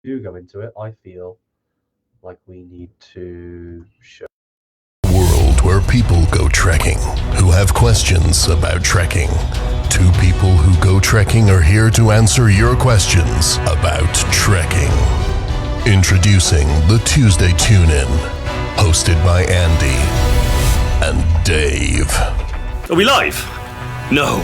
do go into it, I feel like we need to show. World where people go trekking who have questions about trekking. Two people who go trekking are here to answer your questions about trekking. Introducing the Tuesday Tune In, hosted by Andy and Dave. Are we live? No.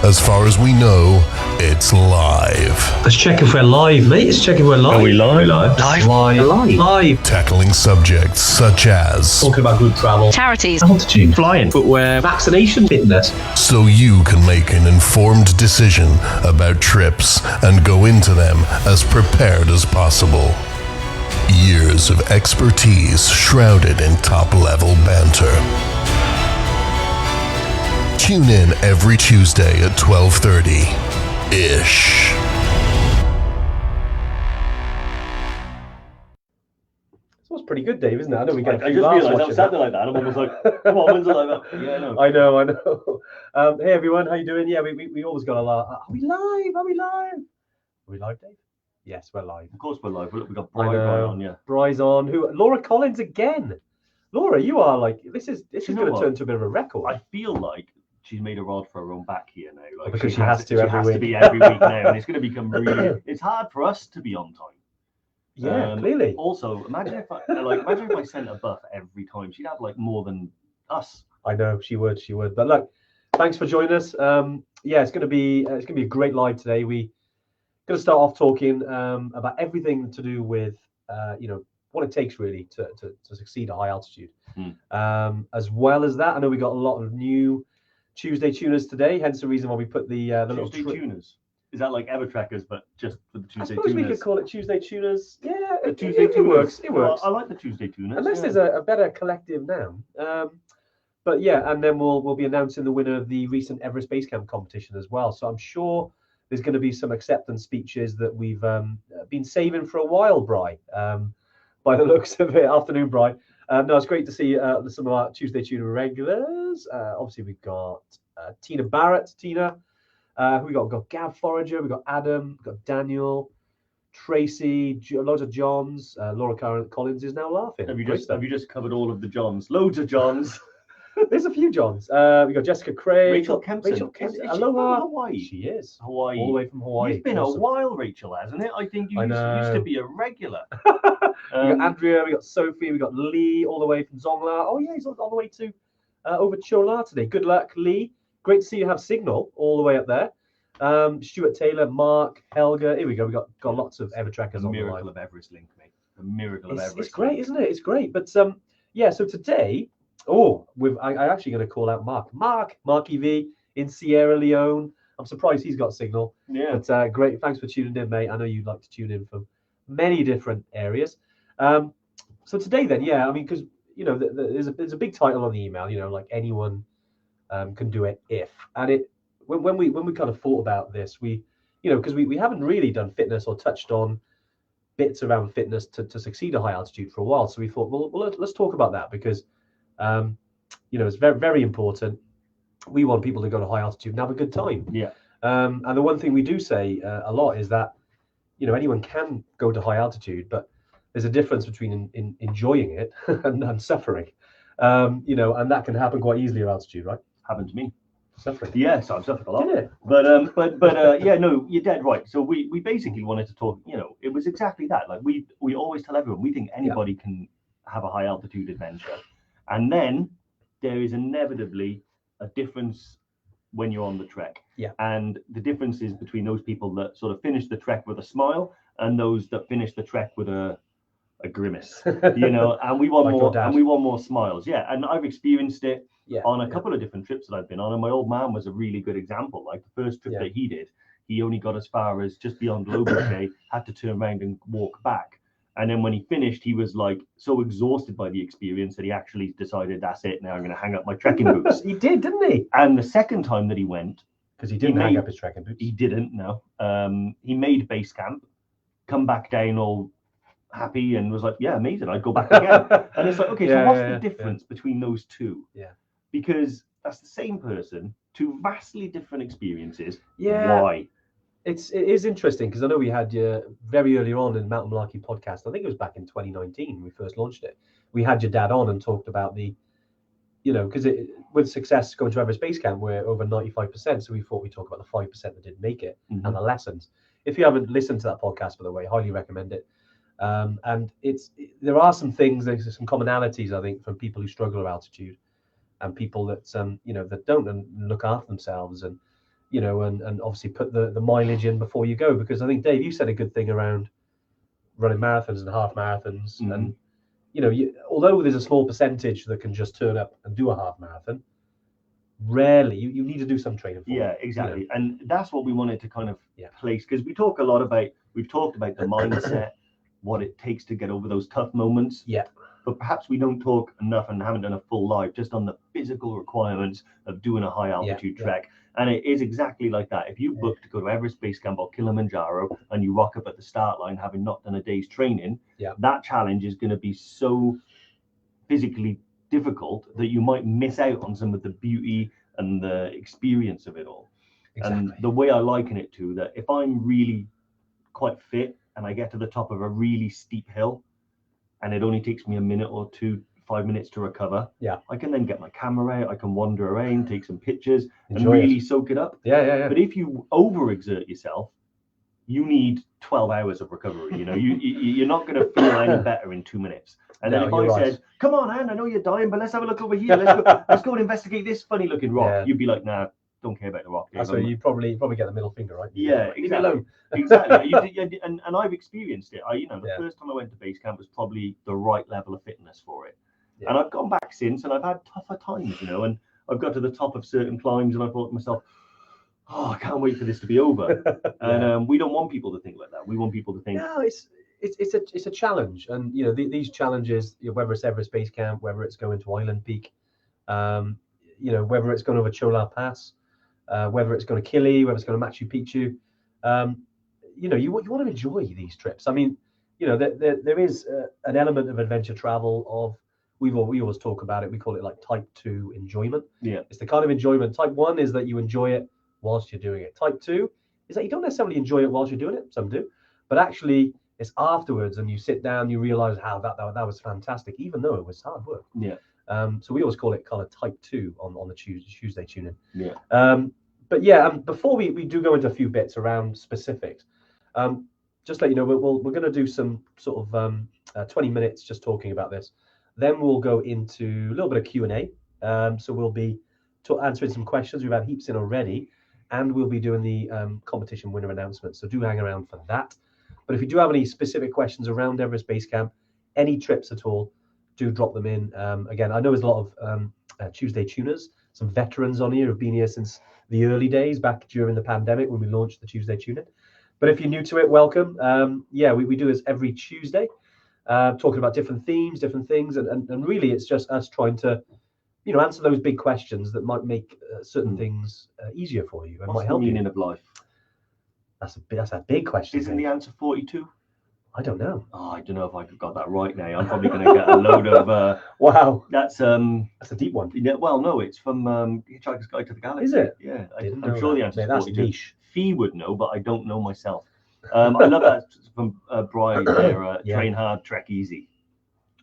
As far as we know, it's live. Let's check if we're live, mate. Let's check if we're live. Are we live? Live. Tackling subjects such as Talking about good travel, charities, altitude, Flying. Footwear. vaccination, fitness. so you can make an informed decision about trips and go into them as prepared as possible. Years of expertise shrouded in top-level banter. Tune in every Tuesday at 12:30-ish. This was pretty good, Dave, isn't it? I know we get a I few just laughs realised I'm watching sounding that. like that. I'm almost like, come on, when's it like that? Yeah, I know. I know. Hey everyone, how you doing? Yeah, we always got a laugh. Are we live? Are we live, Dave? Yes, we're live. Of course we're live. We've got I Brian know. on, yeah. Bry's on. Laura Collins again. Laura, you are like this is You going know to what? turn into a bit of a record. I feel like she's made a rod for her own back here now. Like Because she has to every has week. to be every week now, and it's going to become really. It's hard for us to be on time. Yeah, clearly. Also, imagine if I sent a buff every time. She'd have like more than us. I know she would. But look, thanks for joining us. Yeah, it's going to be a great live today. We going to start off talking about everything to do with what it takes really to succeed at high altitude. As well as that, I know we got a lot of new Tuesday tuners today. Hence the reason why we put the little Tuesday tuners. Is that like Evertrackers, but just for the I Tuesday suppose tuners? we could call it Tuesday tuners. Yeah, The it Tuesday it tuners. works. It Well, works. I like the Tuesday tuners. Unless yeah. there's a better collective noun. But yeah, and then we'll be announcing the winner of the recent Everest Base Camp competition as well. So I'm sure there's going to be some acceptance speeches that we've been saving for a while, Bry. By the looks of it, afternoon, Bry. No, it's great to see some of our Tuesday Tuner regulars. Obviously, we've got Tina Barrett. Tina, who we got? We've got Gav Forager. We've got Adam. We've got Daniel. Tracy, loads of Johns. Laura Collins is now laughing. Have you Great just stuff. covered all of the Johns? Loads of Johns. There's a few Johns. We got Jessica Craig. Rachel Kempson. Rachel Is Kempson. she from Aloha. Hawaii? She is. Hawaii. All the way from Hawaii. It's been Awesome. a while, Rachel, hasn't it? I think you I used to know. be a regular. We got Andrea, we got Sophie, we got Lee, all the way from Zongla. Oh yeah, he's on the way to over Chola today. Good luck, Lee. Great to see you have signal all the way up there. Stuart Taylor, Mark, Helga. Here we go. We got lots of Evertrackers The on the miracle line. of Everest Link, mate. The miracle of Everest. It's great, isn't it? It's great. But yeah. So today, I'm actually going to call out Marky V in Sierra Leone. I'm surprised he's got signal. Yeah. But great. Thanks for tuning in, mate. I know you'd like to tune in from many different areas. So today, then, yeah, I mean, because there's a big title on the email. Like anyone can do it if, and it when we kind of thought about this, we because we haven't really done fitness or touched on bits around fitness to succeed at high altitude for a while. So we thought, well let's talk about that because it's very, very important. We want people to go to high altitude and have a good time. Yeah. And the one thing we do say a lot is that anyone can go to high altitude, but there's a difference between enjoying it and suffering. And that can happen quite easily at altitude, right? Happened to me. Suffering. Yes, I've suffered a lot. Did it? But yeah, no, you're dead right. So we basically wanted to talk. It was exactly that. Like we always tell everyone we think anybody can have a high altitude adventure, and then there is inevitably a difference when you're on the trek. Yeah. And the difference is between those people that sort of finish the trek with a smile and those that finish the trek with a grimace. And we want Like your more. dad. And we want more smiles. Yeah. And I've experienced it. Yeah. On a couple of different trips that I've been on, and my old man was a really good example. Like the first trip that he did, he only got as far as just beyond Lobochet, had to turn around and walk back. And then when he finished, he was like so exhausted by the experience that he actually decided, that's it, now I'm going to hang up my trekking boots. He did, didn't he? And the second time that he went, Because he didn't hang up his trekking boots. he didn't, no. He made base camp, come back down all happy and was like, yeah, amazing, I'd go back again. And it's like, okay, so what's the difference between those two? Yeah. Because that's the same person, two vastly different experiences. Yeah. Why? it is interesting because I know we had very early on in Mountain Malarkey podcast. I think it was back in 2019 when we first launched it. We had your dad on and talked about the, because with success going to Everest Base Camp, we're over 95%. So we thought we'd talk about the 5% that didn't make it and the lessons. If you haven't listened to that podcast, by the way, highly recommend it. And there are some things, there's some commonalities, I think, from people who struggle at altitude and people that that don't and look after themselves and and obviously put the mileage in before you go. Because I think, Dave, you said a good thing around running marathons and half marathons. And, although there's a small percentage that can just turn up and do a half marathon, rarely you need to do some training for Yeah, it, exactly. And that's what we wanted to kind of place, because we've talked about the mindset, what it takes to get over those tough moments. Yeah. But perhaps we don't talk enough and haven't done a full live just on the physical requirements of doing a high altitude trek. And it is exactly like that. If you book to go to Everest Base Camp or Kilimanjaro and you rock up at the start line having not done a day's training, that challenge is going to be so physically difficult that you might miss out on some of the beauty and the experience of it all. Exactly. And the way I liken it to that, if I'm really quite fit and I get to the top of a really steep hill and it only takes me a minute or 5 minutes to recover, I can then get my camera out, I can wander around, take some pictures, and really soak it up. Yeah. But if you overexert yourself, you need 12 hours of recovery. You're not going to feel any better in 2 minutes. And then if I said, "Come on, Anne, I know you're dying, but let's have a look over here. Let's go and investigate this funny-looking rock," you'd be like, "Nah, don't care about the rock." So you probably get the middle finger, right? Yeah, exactly. Exactly. And I've experienced it. The first time I went to base camp was probably the right level of fitness for it. Yeah. And I've gone back since, and I've had tougher times, and I've got to the top of certain climbs, and I thought to myself, "Oh, I can't wait for this to be over." And we don't want people to think like that. We want people to think, "No, it's a challenge." And these challenges, whether it's Everest Base Camp, whether it's going to Island Peak, whether it's going over Chola Pass, whether it's going to Kili, whether it's going to Machu Picchu, you want to enjoy these trips. I mean, there is an element of adventure travel of. We always talk about it. We call it like type 2 enjoyment. Yeah, it's the kind of enjoyment. Type 1 is that you enjoy it whilst you're doing it. Type 2 is that you don't necessarily enjoy it whilst you're doing it. Some do, but actually it's afterwards, and you sit down, you realize how that was fantastic, even though it was hard work. Yeah. So we always call it kind of type 2 on the Tuesday tune-in. Yeah. But yeah, before we do go into a few bits around specifics, just let you know we're going to do some sort of 20 minutes just talking about this. Then we'll go into a little bit of Q&A. So we'll be answering some questions. We've had heaps in already, and we'll be doing the competition winner announcement. So do hang around for that. But if you do have any specific questions around Everest Base Camp, any trips at all, do drop them in. Again, I know there's a lot of Tuesday tuners, some veterans on here who've been here since the early days, back during the pandemic when we launched the Tuesday Tune-In. But if you're new to it, welcome. We do this every Tuesday. Talking about different themes, different things, and really it's just us trying to, answer those big questions that might make certain things easier for you and What's might help the you. meaning of life? That's a big question. Isn't the answer 42? I don't know. Oh, I don't know if I got that right now. I'm probably going to get a load of. Wow. That's a deep one. Yeah, well, no, it's from Hitchhiker's Guide to the Galaxy. Is it? Yeah, I'm sure the answer is 42. That's niche. Fee would know, but I don't know myself. I love that from Brian there. Train hard, trek easy.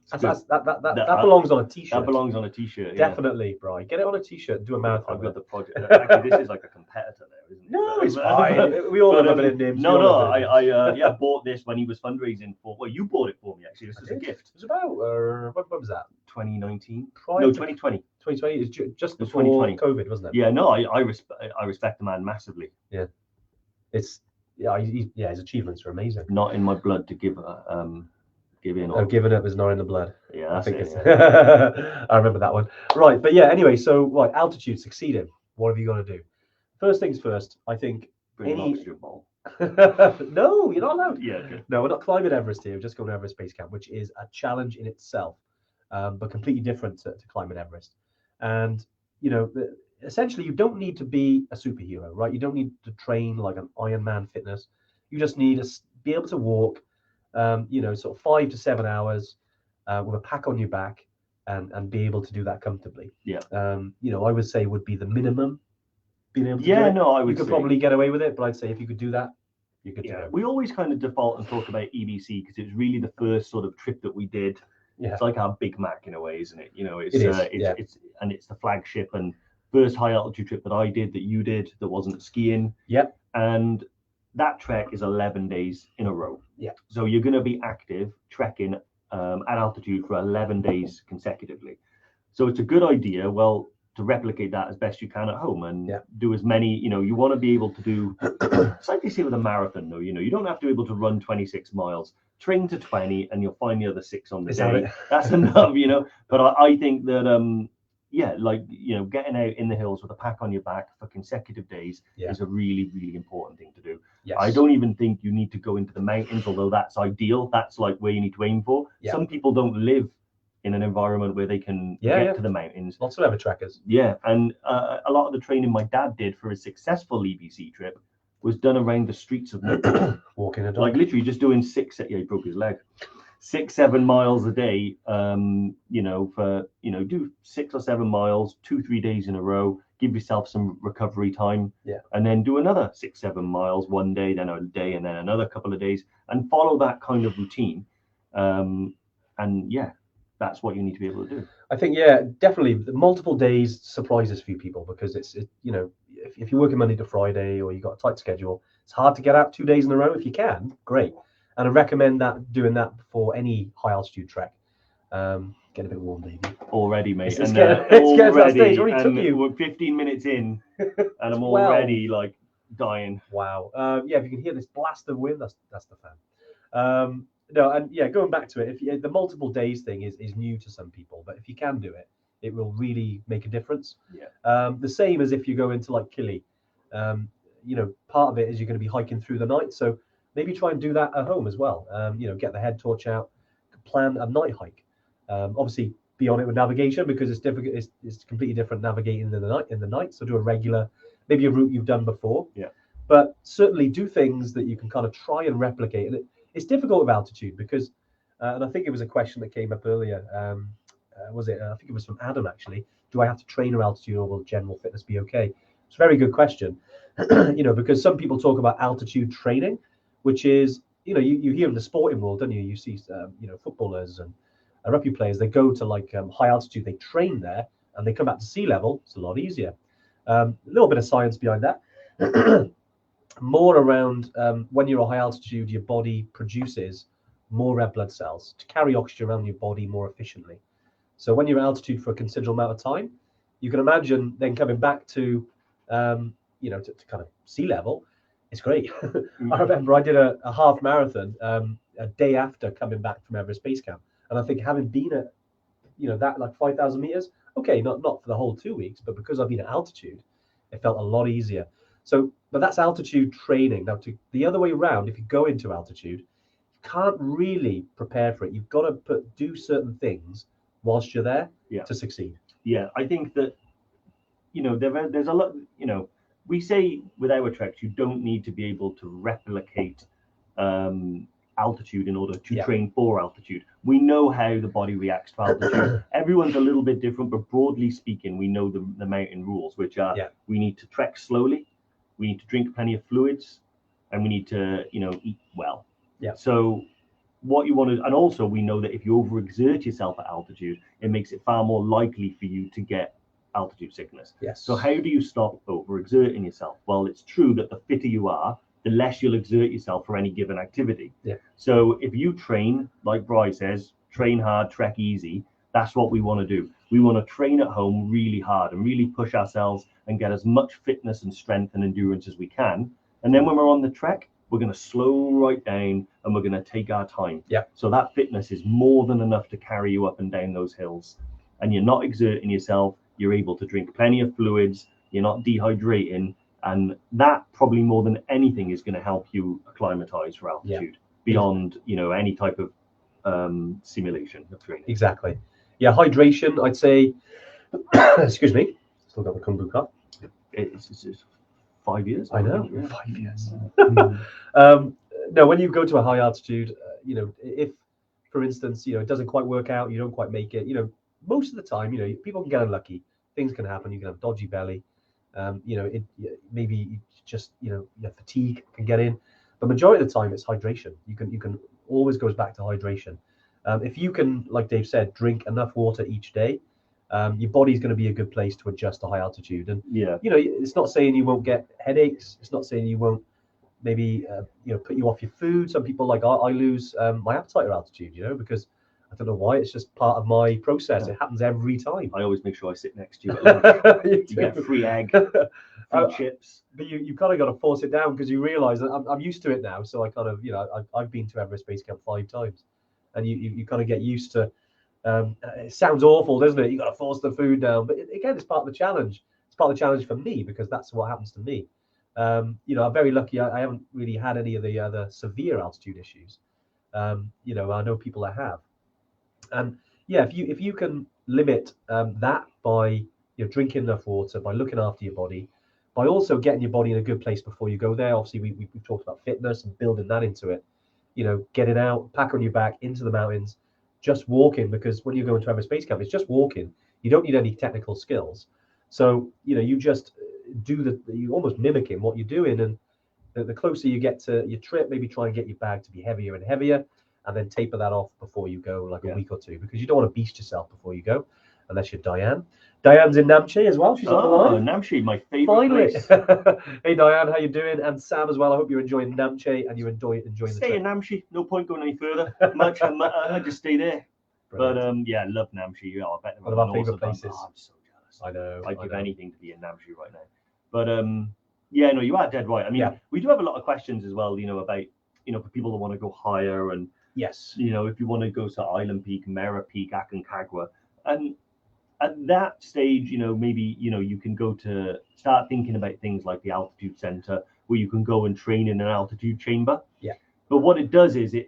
That belongs on a t-shirt. That belongs on a t-shirt. Definitely, Brian. Get it on a t-shirt and do a marathon. I've got the project. Actually, this is like a competitor there, isn't it? No, it's fine. We all have it in names. I bought this when he was fundraising for. Well, you bought it for me actually. This was a gift. It was about what was that? 2019. No, 2020. 2020 is just before 2020. COVID, wasn't it? Yeah, no, I respect the man massively. Yeah, his achievements are amazing. Not in my blood to give in. Oh, giving up is not in the blood. Yeah, I think it's. I remember that one. Right, but yeah. Anyway, so altitude succeeding. What have you got to do? First things first. I think. Bring an oxygen ball. No, you're not allowed. Yeah. Okay. No, we're not climbing Everest here. We're just going to Everest Base Camp, which is a challenge in itself, but completely different to climbing Everest. And essentially, you don't need to be a superhero, right? You don't need to train like an Ironman fitness. You just need to be able to walk, sort of 5 to 7 hours with a pack on your back and be able to do that comfortably. Yeah. I would say would be the minimum being able to do Yeah, it. no, I You would could say. probably get away with it, but I'd say if you could do that, you're good to Yeah, go. we always kind of default and talk about EBC because it was really the first sort of trip that we did. Yeah. It's like our Big Mac in a way, isn't it? You know, it's It is, it's the flagship and first high altitude trip that I did, that you did, that wasn't skiing. Yep. And that trek is 11 days in a row. Yeah. So you're going to be active trekking at altitude for 11 days consecutively. So it's a good idea, well, to replicate that as best you can at home and do as many, you know, you want to be able to do, it's like they say with a marathon, though, you know, you don't have to be able to run 26 miles, train to 20 and you'll find the other 6 on the day. That's enough, you know. But I think that, yeah, like, you know, getting out in the hills with a pack on your back for consecutive days is a really, really important thing to do. Yes. I don't even think you need to go into the mountains, although that's ideal. That's like where you need to aim for. Yeah. Some people don't live in an environment where they can get to the mountains. Lots of ever trekkers. Yeah, and a lot of the training my dad did for his successful EBC trip was done around the streets of Milton. Walking a dog. Like literally just doing 6, yeah, he broke his leg. 6-7 miles a day, you know, for, you know, do 6 or 7 miles, 2-3 days in a row, give yourself some recovery time, and then do another 6-7 miles one day, then a day, and then another couple of days, and follow that kind of routine. And yeah, that's what you need to be able to do. I think, yeah, definitely multiple days surprises a few people because it's you know, if you're working Monday to Friday or you've got a tight schedule, it's hard to get out 2 days in a row. If you can, great. And I recommend that doing that before any high altitude trek. Get a bit warm, baby. Already, mate. It's getting to that stage. Already took you. We're 15 minutes in, and I'm 12. already like dying. Wow. Yeah, if you can hear this blast of wind, that's the fan. No, and yeah, going back to it, if the multiple days thing is new to some people, but if you can do it, it will really make a difference. Yeah. The same as if you go into like Killy. You know, part of it is you're going to be hiking through the night, so maybe try and do that at home as well. You know, get the head torch out, plan a night hike. Obviously, be on it with navigation because it's difficult. It's completely different navigating in the night. So do a regular, maybe a route you've done before. Yeah. But certainly do things that you can kind of try and replicate. And it's difficult with altitude because, and I think it was a question that came up earlier. Was it? I think it was from Adam actually. Do I have to train at altitude or will general fitness be okay? It's a very good question. You know, because some people talk about altitude training, which is, you know, you hear in the sporting world, don't you? You see, you know, footballers and rugby players, they go to like high altitude, they train there and they come back to sea level. It's a lot easier. A little bit of science behind that. More around when you're at high altitude, your body produces more red blood cells to carry oxygen around your body more efficiently. So when you're at altitude for a considerable amount of time, you can imagine then coming back to, you know, to kind of sea level. It's great. I remember I did a half marathon a day after coming back from Everest Base Camp. And I think having been at, you know, that like 5,000 meters, okay, not for the whole 2 weeks, but because I've been at altitude, it felt a lot easier. So, but that's altitude training. Now, to the other way around, if you go into altitude, you can't really prepare for it. You've got to do certain things whilst you're there to succeed. Yeah, I think that, you know, there's a lot, you know, we say with our treks, you don't need to be able to replicate altitude in order to train for altitude. We know how the body reacts to altitude. Everyone's a little bit different, but broadly speaking, we know the mountain rules, which are we need to trek slowly, we need to drink plenty of fluids, and we need to, you know, eat well. Yeah. So what you want to, and also we know that if you overexert yourself at altitude, it makes it far more likely for you to get altitude sickness. Yes. So how do you stop overexerting yourself? Well, it's true that the fitter you are, the less you'll exert yourself for any given activity. Yeah. So if you train, like Bri says, train hard, trek easy, that's what we want to do. We want to train at home really hard and really push ourselves and get as much fitness and strength and endurance as we can. And then when we're on the trek, we're going to slow right down and we're going to take our time. Yeah. So that fitness is more than enough to carry you up and down those hills. And you're not exerting yourself. You're able to drink plenty of fluids. You're not dehydrating. And that probably more than anything is going to help you acclimatize for altitude beyond, you know, any type of simulation of training. Exactly. Yeah, hydration, I'd say, excuse me, still got the kombu cup. It's 5 years. I know, Yeah. 5 years. No, when you go to a high altitude, you know, if, for instance, you know, it doesn't quite work out, you don't quite make it, you know, most of the time, you know, people can get unlucky. Things can happen. You can have dodgy belly. Maybe just your fatigue can get in, but majority of the time it's hydration. You can always goes back to hydration. If you can, like Dave said, drink enough water each day, your body's going to be a good place to adjust to high altitude. And it's not saying you won't get headaches. It's not saying you won't maybe put you off your food. Some people, like I lose my appetite at altitude, because I don't know why. It's just part of my process. It happens every time. I always make sure I sit next to you at lunch. You get free egg, free chips. But you kind of got to force it down because you realise that I'm used to it now. So I kind of, I've been to Everest Base Camp 5 times, and you kind of get used to. It sounds awful, doesn't it? You got to force the food down, but again, it's part of the challenge. It's part of the challenge for me because that's what happens to me. I'm very lucky. I haven't really had any of the other severe altitude issues. I know people that have. And if you can limit that by drinking enough water, by looking after your body, by also getting your body in a good place before you go there. Obviously, we've talked about fitness and building that into it. Getting out, pack on your back into the mountains, just walking, because when you go into Everest Base Camp, it's just walking. You don't need any technical skills. So you just do you almost mimicking what you're doing, and the closer you get to your trip, maybe try and get your bag to be heavier and heavier, and then taper that off before you go, like a week or two, because you don't want to beast yourself before you go, unless you're Diane. Diane's in Namche as well. She's on the line. Namche, my favorite place. Hey Diane, how you doing? And Sam as well. I hope you're enjoying Namche and you're enjoying the trip. Stay in Namche. No point going any further. I just stay there. Brilliant. But I love Namche. I bet one of our favorite places. I'm so jealous. I know. I'd give anything to be in Namche right now. But you are dead right. I mean, we do have a lot of questions as well. About for people that want to go higher and. Yes. If you want to go to Island Peak, Mera Peak, Aconcagua, and at that stage, maybe you can go to start thinking about things like the altitude center, where you can go and train in an altitude chamber. Yeah. But what it does is the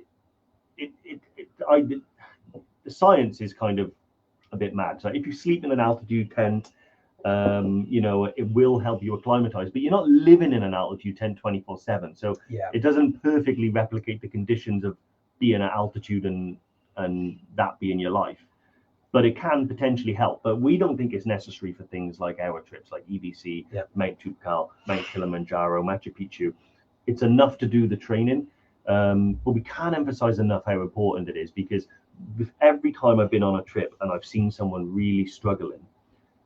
science is kind of a bit mad. So if you sleep in an altitude tent, it will help you acclimatize, but you're not living in an altitude tent 24/7. So it doesn't perfectly replicate the conditions of being at altitude and that being your life, but it can potentially help. But we don't think it's necessary for things like our trips, like EBC, Mount Toubkal, Mount Kilimanjaro, Machu Picchu. It's enough to do the training, but we can't emphasize enough how important it is, because with every time I've been on a trip and I've seen someone really struggling,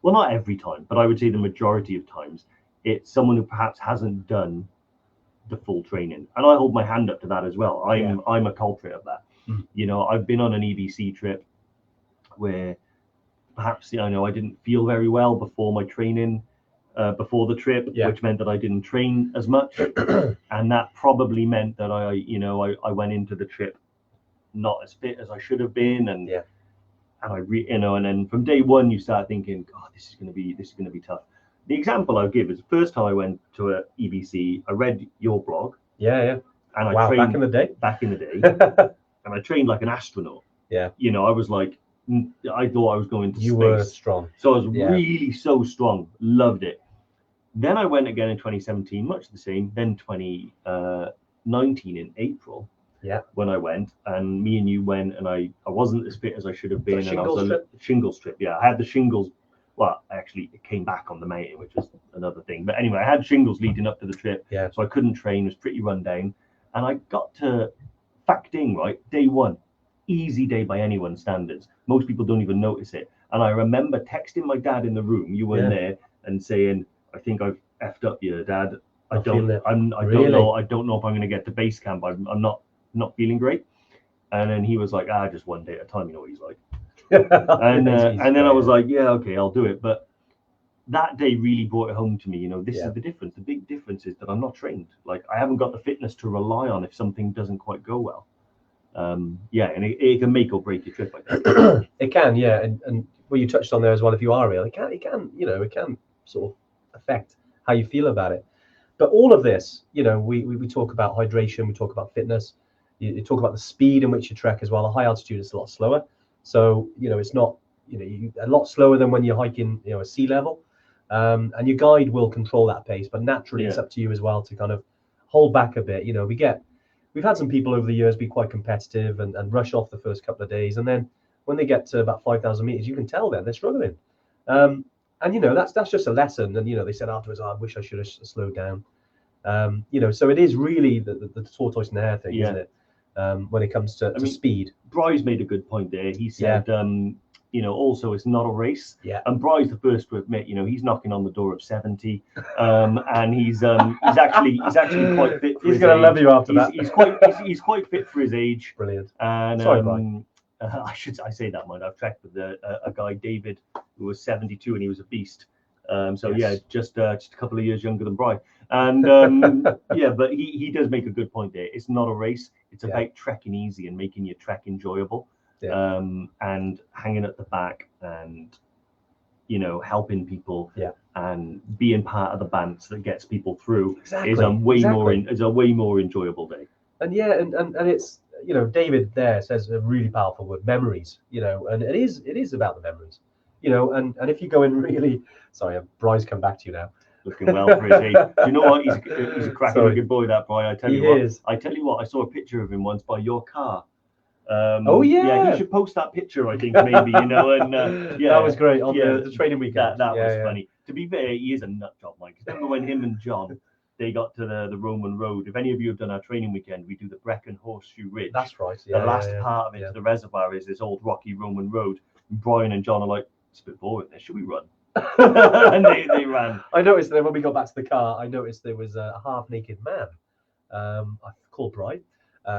well, not every time, but I would say the majority of times, it's someone who perhaps hasn't done the full training, and I hold my hand up to that as well. I'm a culprit of that. I've been on an EBC trip where perhaps I didn't feel very well before my training, before the trip, which meant that I didn't train as much, and that probably meant that I went into the trip not as fit as I should have been, and and then from day one you start thinking, God, this is going to be tough. The example I'll give is the first time I went to a EBC, I read your blog. Yeah. And I trained back in the day. And I trained like an astronaut. Yeah. I was like, I thought I was going to space. You were strong. So I was really so strong. Loved it. Then I went again in 2017, much the same. Then 2019 in April. Yeah. When I went, and me and you went, and I wasn't as fit as I should have been. Shingles trip. Yeah. I had the shingles. Well, actually, it came back on the mountain, which was another thing. But anyway, I had shingles leading up to the trip, so I couldn't train. It was pretty run down. And I got to Phakding, right? Day one. Easy day by anyone's standards. Most people don't even notice it. And I remember texting my dad in the room, you weren't there, and saying, I think I've effed up here, Dad. I don't know if I'm going to get to base camp. I'm not feeling great. And then he was like, just one day at a time. You know what he's like. and then I was like, yeah, okay, I'll do it. But that day really brought it home to me. This is the difference. The big difference is that I'm not trained. Like, I haven't got the fitness to rely on if something doesn't quite go well. And it can make or break your trip like that. It can, and what you touched on there as well, if you are ill, it can sort of affect how you feel about it. But all of this, we talk about hydration, we talk about fitness, you talk about the speed in which you trek as well. A high altitude is a lot slower. So, it's not, a lot slower than when you're hiking, at sea level. And your guide will control that pace, but naturally it's up to you as well to kind of hold back a bit. We've had some people over the years be quite competitive and rush off the first couple of days. And then when they get to about 5,000 meters, you can tell they're struggling. And And that's just a lesson. And they said afterwards, I wish I should have slowed down. So it is really the tortoise and the hare thing, isn't it? When it comes to speed. Bry's made a good point there. He said, also it's not a race. Yeah. And Bry's the first to admit, he's knocking on the door of 70, and he's actually quite fit. He's going to love you after that. He's quite fit for his age. Brilliant. And sorry, Bry. I say that, mind. I've tracked with a guy, David, who was 72, and he was a beast. Just a couple of years younger than Bry. And but he does make a good point there. It's not a race. It's about trekking easy and making your trek enjoyable. Yeah. And hanging at the back and helping people and being part of the bands that gets people through is a way more enjoyable day. And and it's David there says a really powerful word, memories, and it is about the memories, and if you go in really, sorry, Bry's come back to you now. Looking well for his age. Do you know what? He's a cracking looking boy, that Bry. I tell you what, I saw a picture of him once by your car. Yeah, you should post that picture, I think, maybe, and that was great on the training weekend. That was funny. To be fair, he is a nut job, Mike. Remember when him and John, they got to the Roman Road? If any of you have done our training weekend, we do the Brecon Horseshoe Ridge. That's right. The last part of it to the reservoir is this old rocky Roman road. And Brian and John are like, it's a bit boring there. Should we run? And they ran. I noticed that when we got back to the car, there was a half-naked man, I called Brian,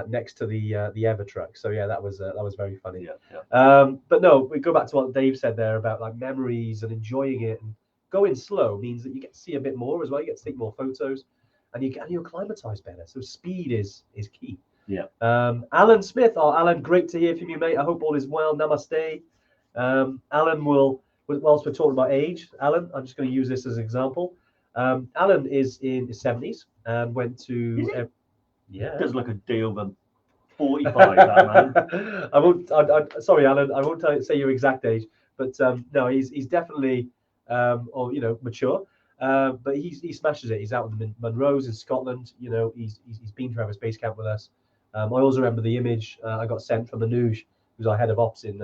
next to the Ever truck. So that was very funny. But no, we go back to what Dave said there about like memories and enjoying it, and going slow means that you get to see a bit more as well. You get to take more photos, and you acclimatize better. So speed is key. Yeah. Alan Smith, Alan, great to hear from you, mate. I hope all is well. Namaste. Alan will. Whilst we're talking about age, Alan, I'm just going to use this as an example. Alan is in his 70s and went to... Does look a day over 45, that man. Sorry, Alan, I won't say your exact age, but no, he's definitely mature. But he smashes it. He's out in the Munros in Scotland. He's been to Everest Base Camp with us. I also remember the image I got sent from Anuj, who's our head of ops in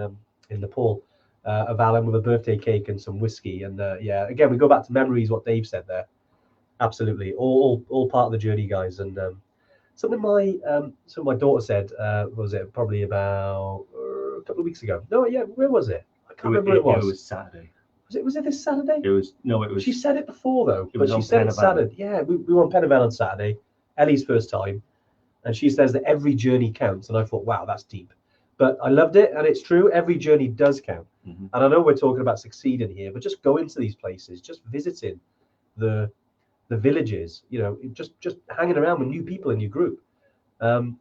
Nepal. Of Alan with a birthday cake and some whiskey, and again we go back to memories. What Dave said there, absolutely, all part of the journey, guys. And something my daughter said was it probably about a couple of weeks ago? No, where was it? I can't remember. It was Saturday. Was it this Saturday? It was. She said it before though, but she said it Saturday. Yeah, we were on Penavale on Saturday, Ellie's first time, and she says that every journey counts, and I thought, wow, that's deep. But I loved it, and it's true. Every journey does count. Mm-hmm. And I know we're talking about succeeding here, but just going to these places, just visiting the villages, just hanging around with new people in your group,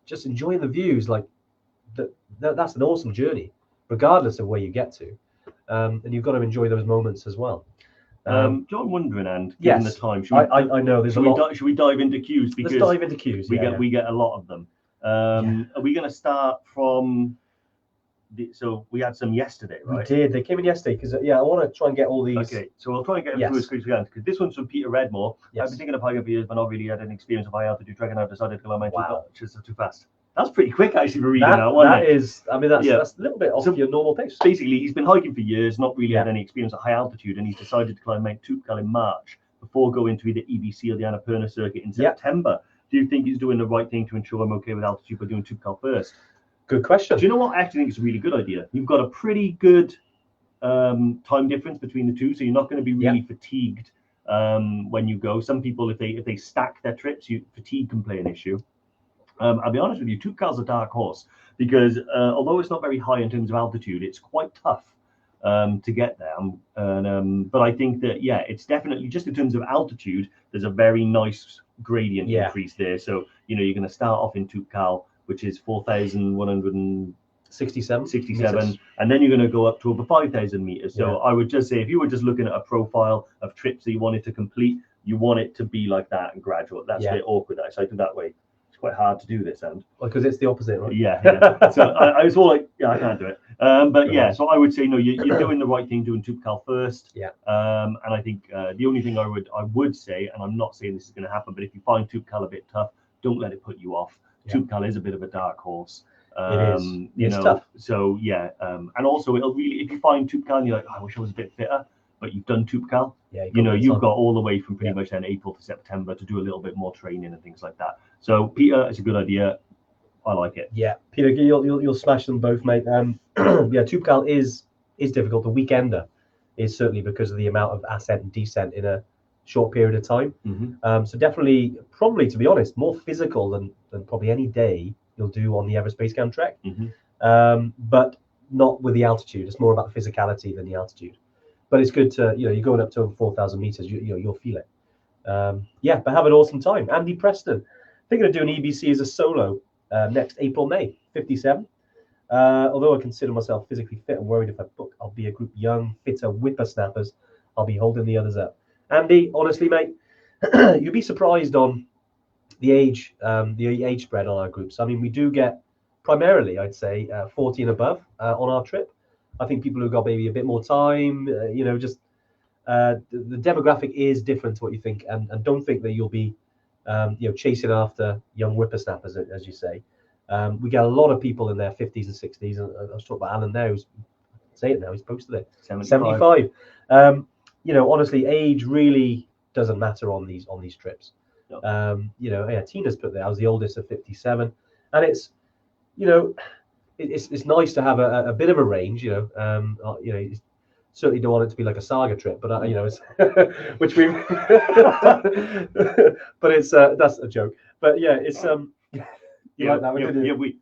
just enjoying the views, like that's an awesome journey, regardless of where you get to. And you've got to enjoy those moments as well. John wondering, and given the time, I know there's a lot. Should we dive into queues? Because let's dive into queues. We get a lot of them. Are we going to start from? So we had some yesterday, right? We did. They came in yesterday because I want to try and get all these. Okay, so we'll try and get them through as quick as we can, because this one's from Peter Redmore. Yes. I've been thinking of hiking for years, but not really had any experience of high altitude trekking. I've decided to go on my too fast. That's pretty quick, actually, for reading that one. That's a little bit off your normal pace. Basically, he's been hiking for years, not really had any experience at high altitude, and he's decided to climb Mount Toubkal in March before going to either EBC or the Annapurna circuit in September. Do you think he's doing the right thing to ensure I'm okay with altitude by doing Toubkal first? Good question. Do you know what? I actually think it's a really good idea. You've got a pretty good time difference between the two, so you're not going to be really fatigued when you go. Some people, if they stack their trips, fatigue can play an issue. I'll be honest with you, Toubkal's a dark horse because although it's not very high in terms of altitude, it's quite tough to get there. But I think that it's definitely, just in terms of altitude, there's a very nice gradient increase there. So you're going to start off in Toubkal, which is 4,167, and then you're going to go up to over 5,000 meters. So I would just say, if you were just looking at a profile of trips that you wanted to complete, you want it to be like that and gradual. That's a bit awkward. I do that way. It's quite hard to do this, and because it's the opposite, right? Yeah. So I was all like, I can't do it. So I would say no. You're doing the right thing, doing Toubkal first. Yeah. And I think the only thing I would say, and I'm not saying this is going to happen, but if you find Toubkal a bit tough, don't let it put you off. Toubkal is a bit of a dark horse. It is. It's tough. So and also it'll really, if you find Toubkal and you're like, I wish I was a bit fitter, but you've done Tupcal. Yeah, You've got all the way from pretty much then April to September to do a little bit more training and things like that. So Peter, it's a good idea. I like it. Yeah, Peter, you'll smash them both, mate. Yeah, Tupcal is difficult. The weekender is certainly because of the amount of ascent and descent in a short period of time. So definitely, probably to be honest, more physical than probably any day you'll do on the Everest Base Camp trek. But not with the altitude. It's more about the physicality than the altitude. But it's good to, you're going up to over 4,000 meters. You'll feel it. But have an awesome time. Andy Preston, thinking of doing EBC as a solo next April, May, 57. Although I consider myself physically fit, I'm worried if I book, I'll be a group young, fitter whippersnappers. I'll be holding the others up. Andy, honestly, mate, you'd be surprised on the age spread on our groups. I mean, we do get primarily, I'd say, 40 and above on our trip. I think people who got maybe a bit more time, the demographic is different to what you think, and don't think that you'll be, chasing after young whippersnappers, as you say. We get a lot of people in their 50s and 60s, and I was talking about Alan there, who's say it now, he's posted it, 75. Honestly, age really doesn't matter on these trips. No. Tina's put there, I was the oldest of 57, and it's it's nice to have a bit of a range. You certainly don't want it to be like a saga trip, but it's which we but it's that's a joke. But yeah, it's like that.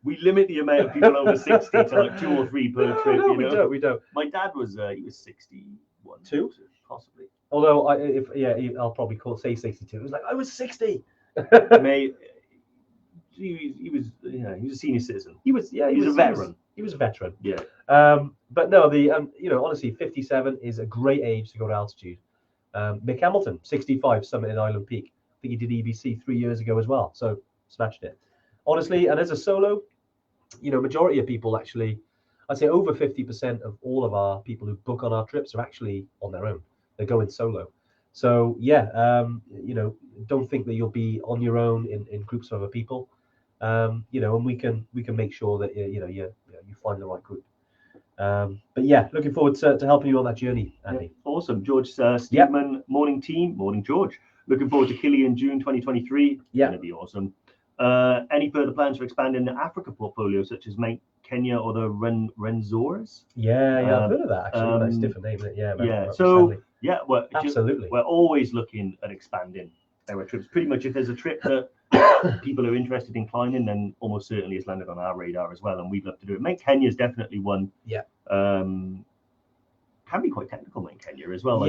We limit the amount of people over 60 to like 2 or 3 per trip. No, we don't. My dad was he was 61, 2 possibly. Although I'll probably say 62. It was like I was 60. Mate, he was a senior citizen. He was a veteran. He was a veteran. Yeah. But no, honestly, 57 is a great age to go to altitude. Mick Hamilton, 65, summit in Island Peak. I think he did EBC 3 years ago as well, so smashed it. Honestly, and as a solo, majority of people actually, I'd say over 50% of all of our people who book on our trips are actually on their own. They're going solo. So don't think that you'll be on your own in groups of other people. And we can make sure that you find the right group. But yeah, looking forward to helping you on that journey, Andy. Yeah, awesome. George Steedman, morning team, morning George. Looking forward to Kilian June 2023. Yeah, gonna be awesome. Any further plans for expanding the Africa portfolio, such as Mount Kenya or the Renzores? Yeah, I've heard of that actually. That's a different name, isn't it? Yeah. So absolutely, we're always looking at expanding our trips. Pretty much, if there's a trip that people are interested in climbing, then almost certainly it's landed on our radar as well, and we'd love to do it. Mount Kenya is definitely one. Yeah. Can be quite technical, Mount Kenya as well.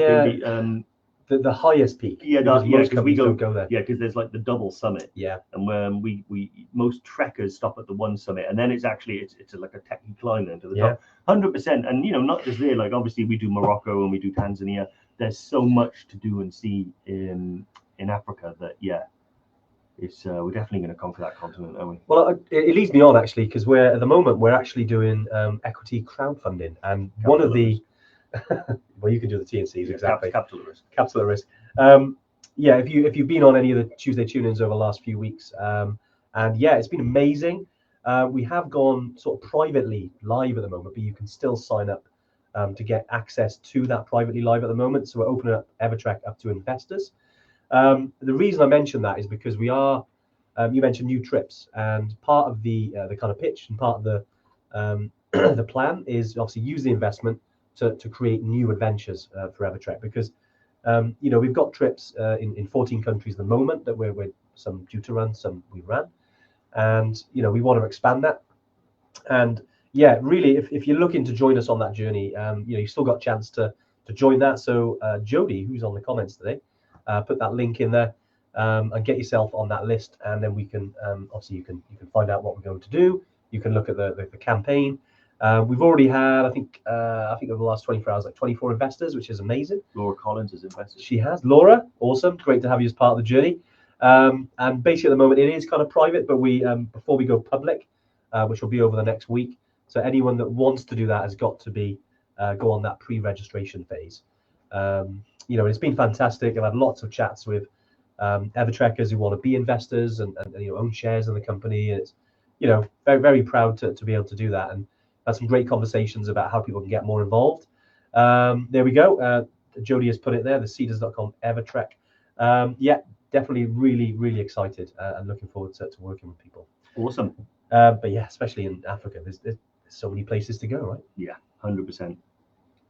The highest peak. Because we don't go there. Yeah, because there's like the double summit. Yeah. And when we most trekkers stop at the one summit, and then it's like a technical climb then to the top. 100%. And not just there. Like obviously we do Morocco and we do Tanzania. There's so much to do and see in Africa that it's we're definitely going to conquer that continent, aren't we? Well, it leads me on actually, because at the moment we're actually doing equity crowdfunding, and one of the well, you can do the TNCs, exactly. Capital at risk. Capital at risk. If you've been on any of the Tuesday tune-ins over the last few weeks, it's been amazing. We have gone sort of privately live at the moment, but you can still sign up to get access to that privately live at the moment. So we're opening up Evertrek up to investors. The reason I mention that is because we are, you mentioned new trips, and part of the kind of pitch and part of the the plan is obviously use the investment to create new adventures for Evertrek, because we've got trips in 14 countries at the moment that we're some due to run, some we ran, and we want to expand that. And really, if you're looking to join us on that journey, you've still got a chance to join that. So Jody, who's on the comments today, put that link in there and get yourself on that list, and then we can obviously you can find out what we're going to do. You can look at the campaign. We've already had, I think over the last 24 hours, like 24 investors, which is amazing. Laura Collins has invested. She has. Laura, awesome. Great to have you as part of the journey. And basically at the moment it is kind of private, but we before we go public, which will be over the next week. So anyone that wants to do that has got to be go on that pre-registration phase. It's been fantastic. I've had lots of chats with Evertrekkers who want to be investors and own shares in the company. And it's very, very proud to be able to do that, and had some great conversations about how people can get more involved. There we go. Jody has put it there, the Cedars.com Evertrek. Yeah, definitely really excited and looking forward to working with people. Awesome. But yeah, especially in Africa, there's so many places to go, right? Yeah, 100%.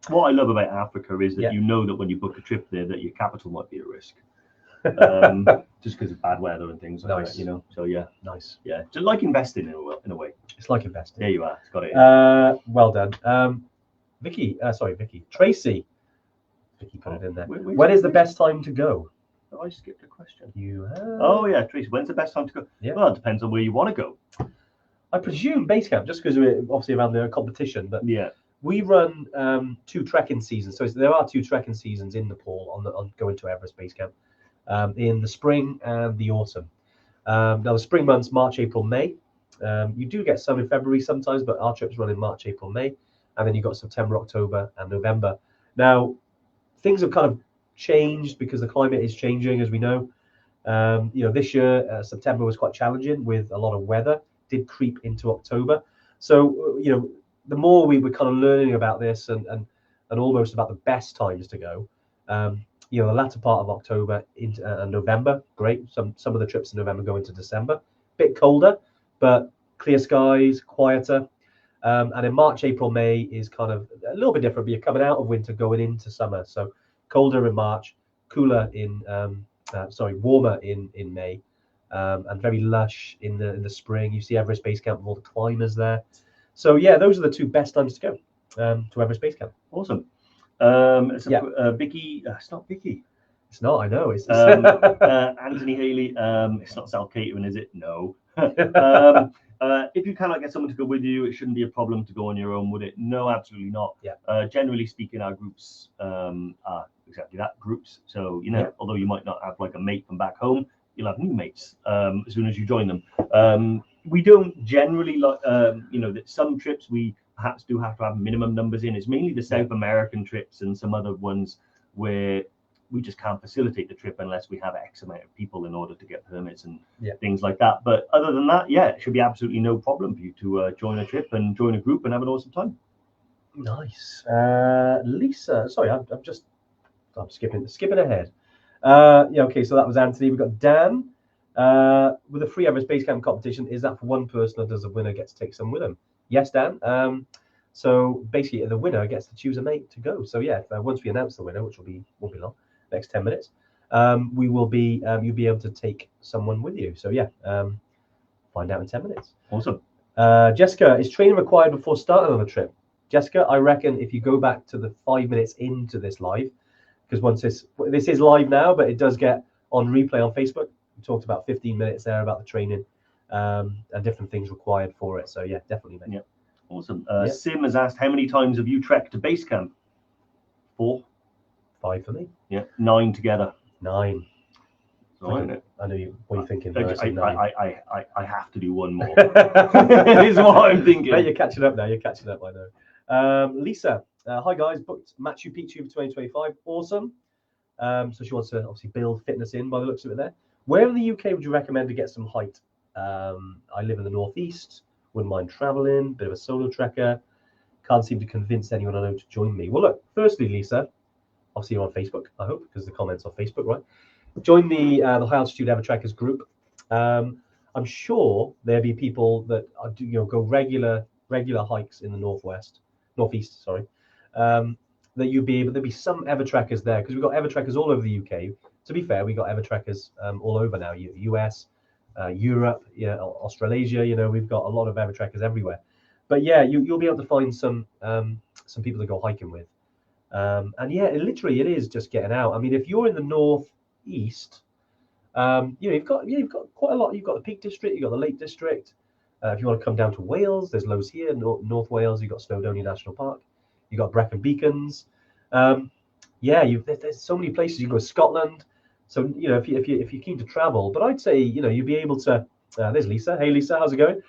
What I love about Africa is that Yeah. you know that when you book a trip there, that your capital might be at risk. Just because of bad weather and things like Nice. that, you know. So yeah, Nice. yeah, just like investing in a way. It's like investing. There you are. It's got it. Well done. Tracy. Vicky put it in there. When is the best time to go? Oh, I skipped a question. You have. Oh yeah, Tracy. When's the best time to go? Yeah. Well, it depends on where you want to go. I presume Basecamp, just because we're obviously around the competition, but Yeah. we run 2 trekking seasons. So there are 2 trekking seasons in Nepal on going to Everest Basecamp in the spring and the autumn. Now the spring months, March, April, May. You do get some in February sometimes, but our trips run in March, April, May, and then you've got September, October, and November. Now things have kind of changed because the climate is changing, as we know. This year September was quite challenging with a lot of weather. Did creep into October. So the more we were kind of learning about this and almost about the best times to go, the latter part of October into November, great. Some of the trips in November go into December, bit colder, but clear skies, quieter. And in March, April, May is kind of a little bit different, but you're coming out of winter, going into summer. So colder in March, cooler in warmer in May. And very lush in the spring. You see Everest Base Camp with all the climbers there. So yeah, those are the 2 best times to go to Everest Base Camp. Awesome. Vicky. It's not Vicky. It's not. I know. It's Anthony Haley. It's not South Catering, is it? No. If you cannot get someone to go with you, it shouldn't be a problem to go on your own, would it? No, absolutely not. Yeah. Generally speaking, our groups are exactly that, groups. So although you might not have like a mate from back home, you'll have new mates as soon as you join them. We don't generally like, that some trips we perhaps do have to have minimum numbers in. It's mainly the South American trips and some other ones where we just can't facilitate the trip unless we have X amount of people in order to get permits and things like that. But other than that, it should be absolutely no problem for you to join a trip and join a group and have an awesome time. Nice. Lisa, sorry, I'm skipping ahead. Okay, so that was Anthony. We've got Dan. With a free Everest Base Camp competition, is that for one person or does the winner get to take some with them? Yes, Dan. So basically, the winner gets to choose a mate to go. So yeah, once we announce the winner, which won't be long, next 10 minutes, you'll be able to take someone with you. So yeah, find out in 10 minutes. Awesome. Jessica, is training required before starting on a trip? Jessica, I reckon if you go back to the 5 minutes into this live, because once this is live now, but it does get on replay on Facebook. We talked about 15 minutes there about the training and different things required for it. So yeah, definitely, mate. Yep. Awesome. Sim has asked, how many times have you trekked to base camp? 4. 5 for me. Yeah, 9 together. 9. So, I know. I know what you're thinking. I have to do one more. Is what I'm thinking. Mate, you're catching up now. I know. Lisa, hi guys. Booked Machu Picchu for 2025. Awesome. So she wants to obviously build fitness in by the looks of it there. Where in the UK would you recommend to get some height? I live in the northeast. Wouldn't mind traveling. Bit of a solo trekker. Can't seem to convince anyone I know to join me. Well, look. Firstly, Lisa, obviously you're on Facebook. I hope because the comments on Facebook, right? Join the High Altitude Evertrekkers group. I'm sure there'll be people that go regular hikes in the northeast. Sorry. That there'll be some Evertrekkers there because we've got Evertrekkers all over the UK. To be fair, we got Evertrekkers all over now. US, Europe, Australasia. We've got a lot of Evertrekkers everywhere. But yeah, you'll be able to find some people to go hiking with. And yeah, it is just getting out. I mean, if you're in the northeast, you've got quite a lot. You've got the Peak District, you've got the Lake District. If you want to come down to Wales, there's loads here. North Wales, you've got Snowdonia National Park. You've got Brecon Beacons. There's so many places. You can go to Scotland. So if you're keen to travel, but I'd say you'd be able to. There's Lisa. Hey Lisa, how's it going?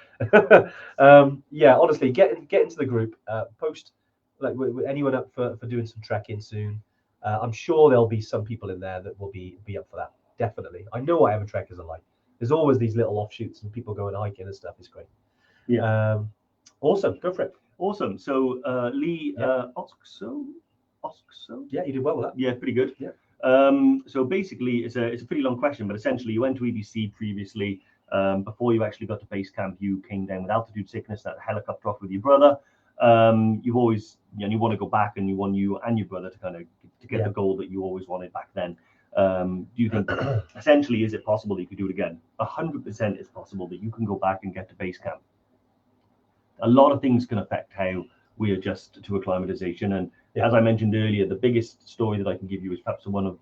Honestly, get into the group. Post with anyone up for doing some trekking soon. I'm sure there'll be some people in there that will be up for that. Definitely. I know what Evertrekkers are like. There's always these little offshoots and people going hiking and stuff. It's great. Yeah. Awesome. Go for it. Awesome. So Lee Oxo Oxo. Yeah, you did well with that. Yeah, pretty good. Yeah. So basically, it's a pretty long question, but essentially, you went to EBC previously. Before you actually got to base camp, you came down with altitude sickness, that helicopter off with your brother. You've always, you want to go back, and you want you and your brother to kind of get the goal that you always wanted back then. Do you think, essentially, is it possible that you could do it again? 100% it's possible that you can go back and get to base camp. A lot of things can affect how we adjust to acclimatization. And as I mentioned earlier, the biggest story that I can give you is perhaps one of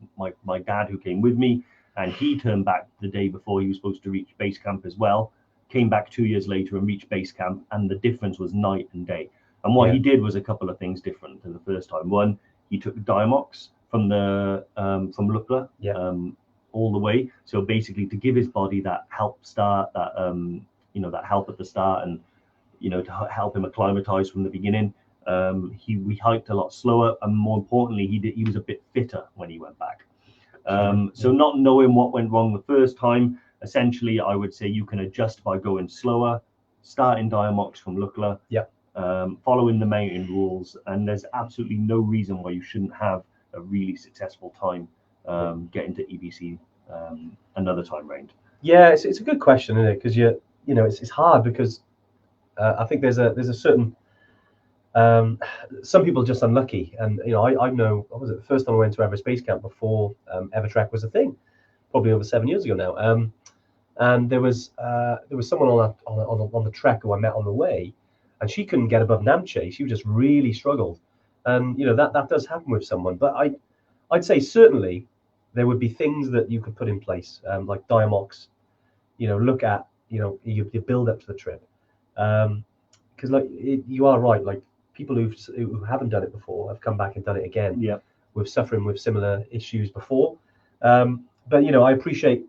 my dad who came with me, and he turned back the day before he was supposed to reach base camp as well, came back 2 years later and reached base camp, and the difference was night and day. And what he did was a couple of things different than the first time. One, he took Diamox from Lukla all the way. So basically to give his body that help start, that that help at the start, and to help him acclimatize from the beginning. We hiked a lot slower, and more importantly, he was a bit fitter when he went back. So not knowing what went wrong the first time, essentially, I would say you can adjust by going slower, starting Diamox from Lukla, following the mountain rules, and there's absolutely no reason why you shouldn't have a really successful time getting to EBC another time round. Yeah, it's a good question, isn't it? Because it's hard because I think there's a certain some people are just unlucky, and I know, what was it, the first time I went to Everest Base Camp before Evertrek was a thing, probably over 7 years ago now. And there was someone on the trek who I met on the way, and she couldn't get above Namche. She just really struggled, and that does happen with someone. But I'd say certainly there would be things that you could put in place, like Diamox. Look at your build up to the trip, because you are right. Like people who haven't done it before have come back and done it again. Yeah, with suffering with similar issues before. But I appreciate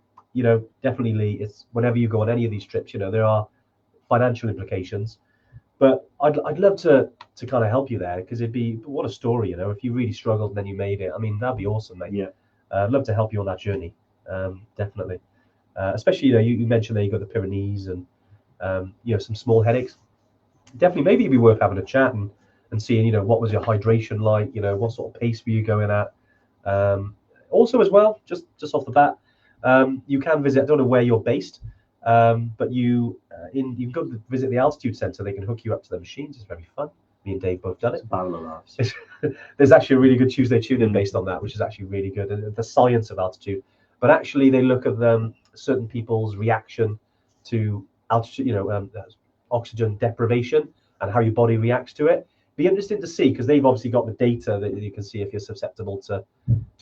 definitely, Lee, it's whenever you go on any of these trips, there are financial implications. But I'd love to kind of help you there, because what a story, if you really struggled and then you made it. I mean, that'd be awesome, mate. Yeah. I'd love to help you on that journey. Definitely. Especially, you mentioned that you got the Pyrenees and some small headaches. Definitely, maybe it'd be worth having a chat and seeing, what was your hydration like, what sort of pace were you going at. Also as well, just off the bat, you can visit, I don't know where you're based, but you can go to visit the altitude center. They can hook you up to the machines. It's very fun. Me and Dave both done it. There's actually a really good Tuesday tune-in based on that, which is actually really good. And the science of altitude, but actually they look at certain people's reaction to altitude, oxygen deprivation, and how your body reacts to it. Be interesting to see, because they've obviously got the data that you can see if you're susceptible to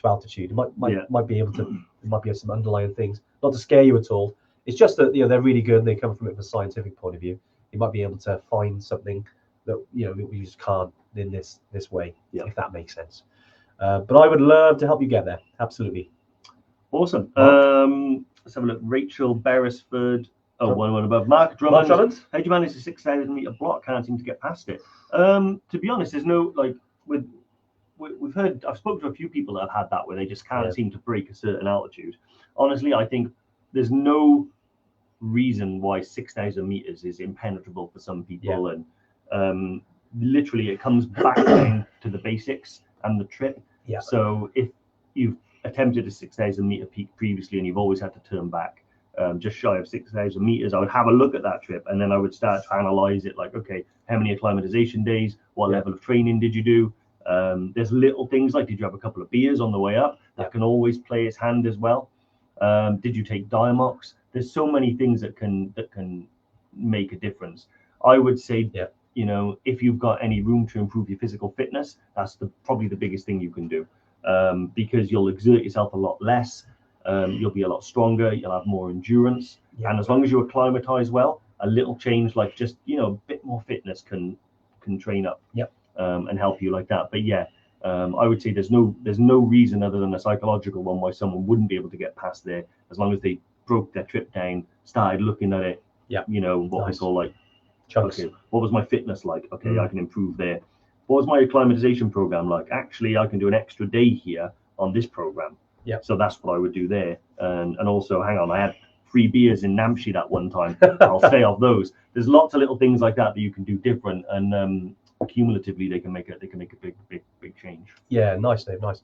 altitude. It might be able to, there might be some underlying things, not to scare you at all. It's just that they're really good and they come from it from a scientific point of view. You might be able to find something that we just can't in this way, if that makes sense. But I would love to help you get there. Absolutely. Awesome. Let's have a look. Rachel Beresford. Oh, one above. Mark Drummond. How do you manage a 6,000 meter block? Can't seem to get past it. To be honest, there's no we've heard. I've spoken to a few people that have had that where they just can't seem to break a certain altitude. Honestly, I think there's no reason why 6,000 meters is impenetrable for some people, and literally it comes back down to the basics and the trip. Yeah. So if you've attempted a 6,000 meter peak previously and you've always had to turn back, just shy of 6,000 meters, I would have a look at that trip, and then I would start to analyze it, like, okay, how many acclimatization days, what level of training did you do? There's little things like, did you have a couple of beers on the way up? That can always play its hand as well. Did you take Diamox? There's so many things that can make a difference. I would say, if you've got any room to improve your physical fitness, that's probably the biggest thing you can do, because you'll exert yourself a lot less. You'll be a lot stronger. You'll have more endurance, and as long as you acclimatize well, a little change, like just a bit more fitness, can train up and help you like that. But I would say there's no reason other than a psychological one why someone wouldn't be able to get past there, as long as they broke their trip down, started looking at it. What we call like chunks. Okay, what was my fitness like? Okay, I can improve there. What was my acclimatization program like? Actually, I can do an extra day here on this program. Yeah. So that's what I would do there. And also, hang on, I had 3 beers in Namche that one time. I'll stay off those. There's lots of little things like that you can do different. And cumulatively they can make a big change. Yeah, nice, Dave, nice.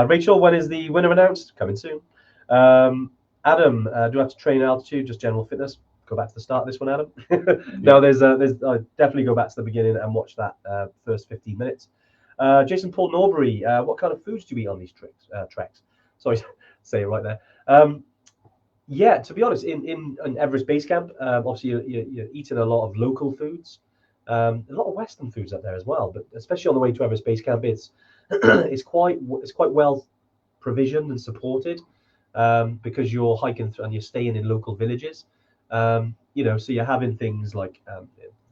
Rachel, when is the winner announced? Coming soon. Adam, do I have to train at altitude? Just general fitness? Go back to the start of this one, Adam. No, there's definitely go back to the beginning and watch that first 15 minutes. Jason Paul Norbury, what kind of foods do you eat on these treks? Sorry, say it right there. Yeah, to be honest, in Everest Base Camp, obviously you're eating a lot of local foods, a lot of Western foods up there as well. But especially on the way to Everest Base Camp, it's it's quite well provisioned and supported because you're hiking through and you're staying in local villages. So you're having things like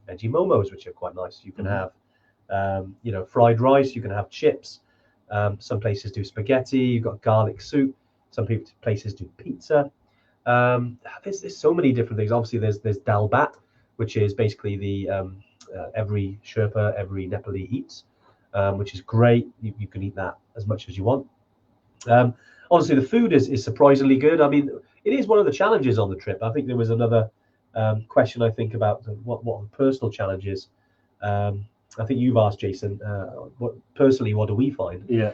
veggie momos, which are quite nice. You can have fried rice. You can have chips. Some places do spaghetti. You've got garlic soup. Some places do pizza. There's so many different things. Obviously, there's dal bat, which is basically the every Sherpa, every Nepali eats, which is great. You can eat that as much as you want. Honestly, the food is surprisingly good. I mean, it is one of the challenges on the trip. I think there was another question I think about what the personal challenges. I think you've asked, Jason, what do we find? Yeah.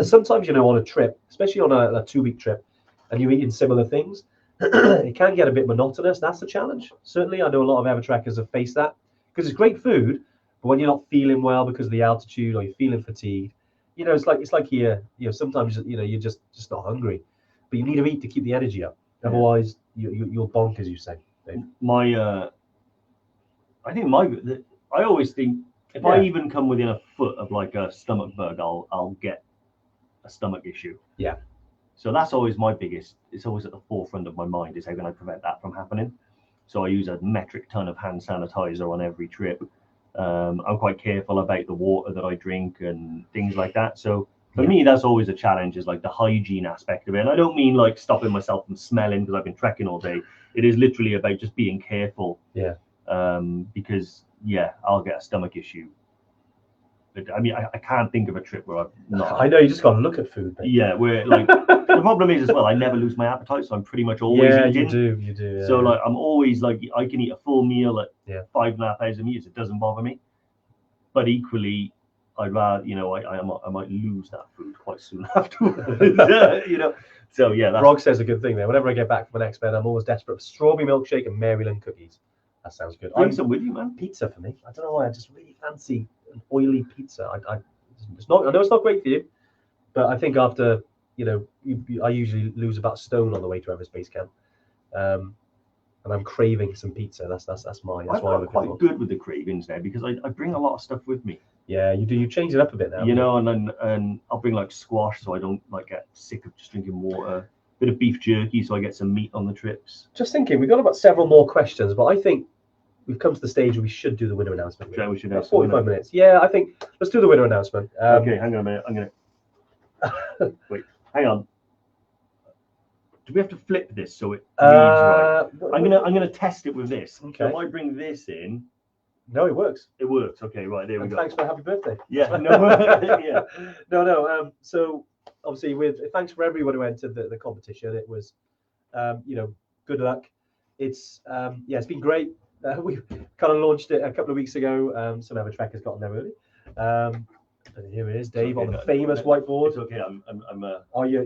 Sometimes, on a trip, especially on a 2-week trip, and you're eating similar things, it can get a bit monotonous. That's the challenge. Certainly, I know a lot of Evertrekkers have faced that because it's great food, but when you're not feeling well because of the altitude or you're feeling fatigued, it's like here, sometimes you're just not hungry, but you need to eat to keep the energy up. Otherwise, you'll bonk, as you say. Dave. I always think if I even come within a foot of like a stomach bug, I'll get a stomach issue. Yeah. So that's always my biggest. It's always at the forefront of my mind is how can I prevent that from happening. So I use a metric ton of hand sanitizer on every trip. I'm quite careful about the water that I drink and things like that. So for me, that's always a challenge, is like the hygiene aspect of it. And I don't mean like stopping myself from smelling because I've been trekking all day. It is literally about just being careful. Yeah. Because I'll get a stomach issue. But I mean, I can't think of a trip where I've not. I know, you just got to look at food. Mate. Yeah, where like the problem is as well, I never lose my appetite, so I'm pretty much always eating. You do. Yeah. So like I'm always like I can eat a full meal at 5,500 meters. It doesn't bother me. But equally, I'd rather I might lose that food quite soon afterwards. So yeah, Rog says a good thing there. Whenever I get back from an expert, I'm always desperate for strawberry milkshake and Maryland cookies. That sounds good. Bring some with you, man. Pizza for me. I don't know why. I just really fancy an oily pizza. It's not. I know it's not great for you, but I think after I usually lose about a stone on the way to Everest Base Camp, and I'm craving some pizza. That's mine. That's I'm quite good with the cravings now because I bring a lot of stuff with me. Yeah, you do. You change it up a bit now. And I'll bring like squash so I don't like get sick of just drinking water. Bit of beef jerky so I get some meat on the trips. Just thinking, we've got about several more questions, but I think we've come to the stage where we should do the winner announcement. Yeah, we should have 45 minutes. Yeah, I think let's do the winner announcement. Okay, hang on a minute. I'm gonna wait. Hang on. Do we have to flip this so it reads right? I'm gonna test it with this. Okay. So if I bring this in. No, it works. It works. Okay, right there we go. Thanks for a happy birthday. Yeah. No. Yeah. No. So obviously, thanks for everyone who entered the competition. It was, good luck. It's it's been great. We kind of launched it a couple of weeks ago. Some Evertrekkers got on there early. And here it is, Dave, on the famous whiteboard. It's okay.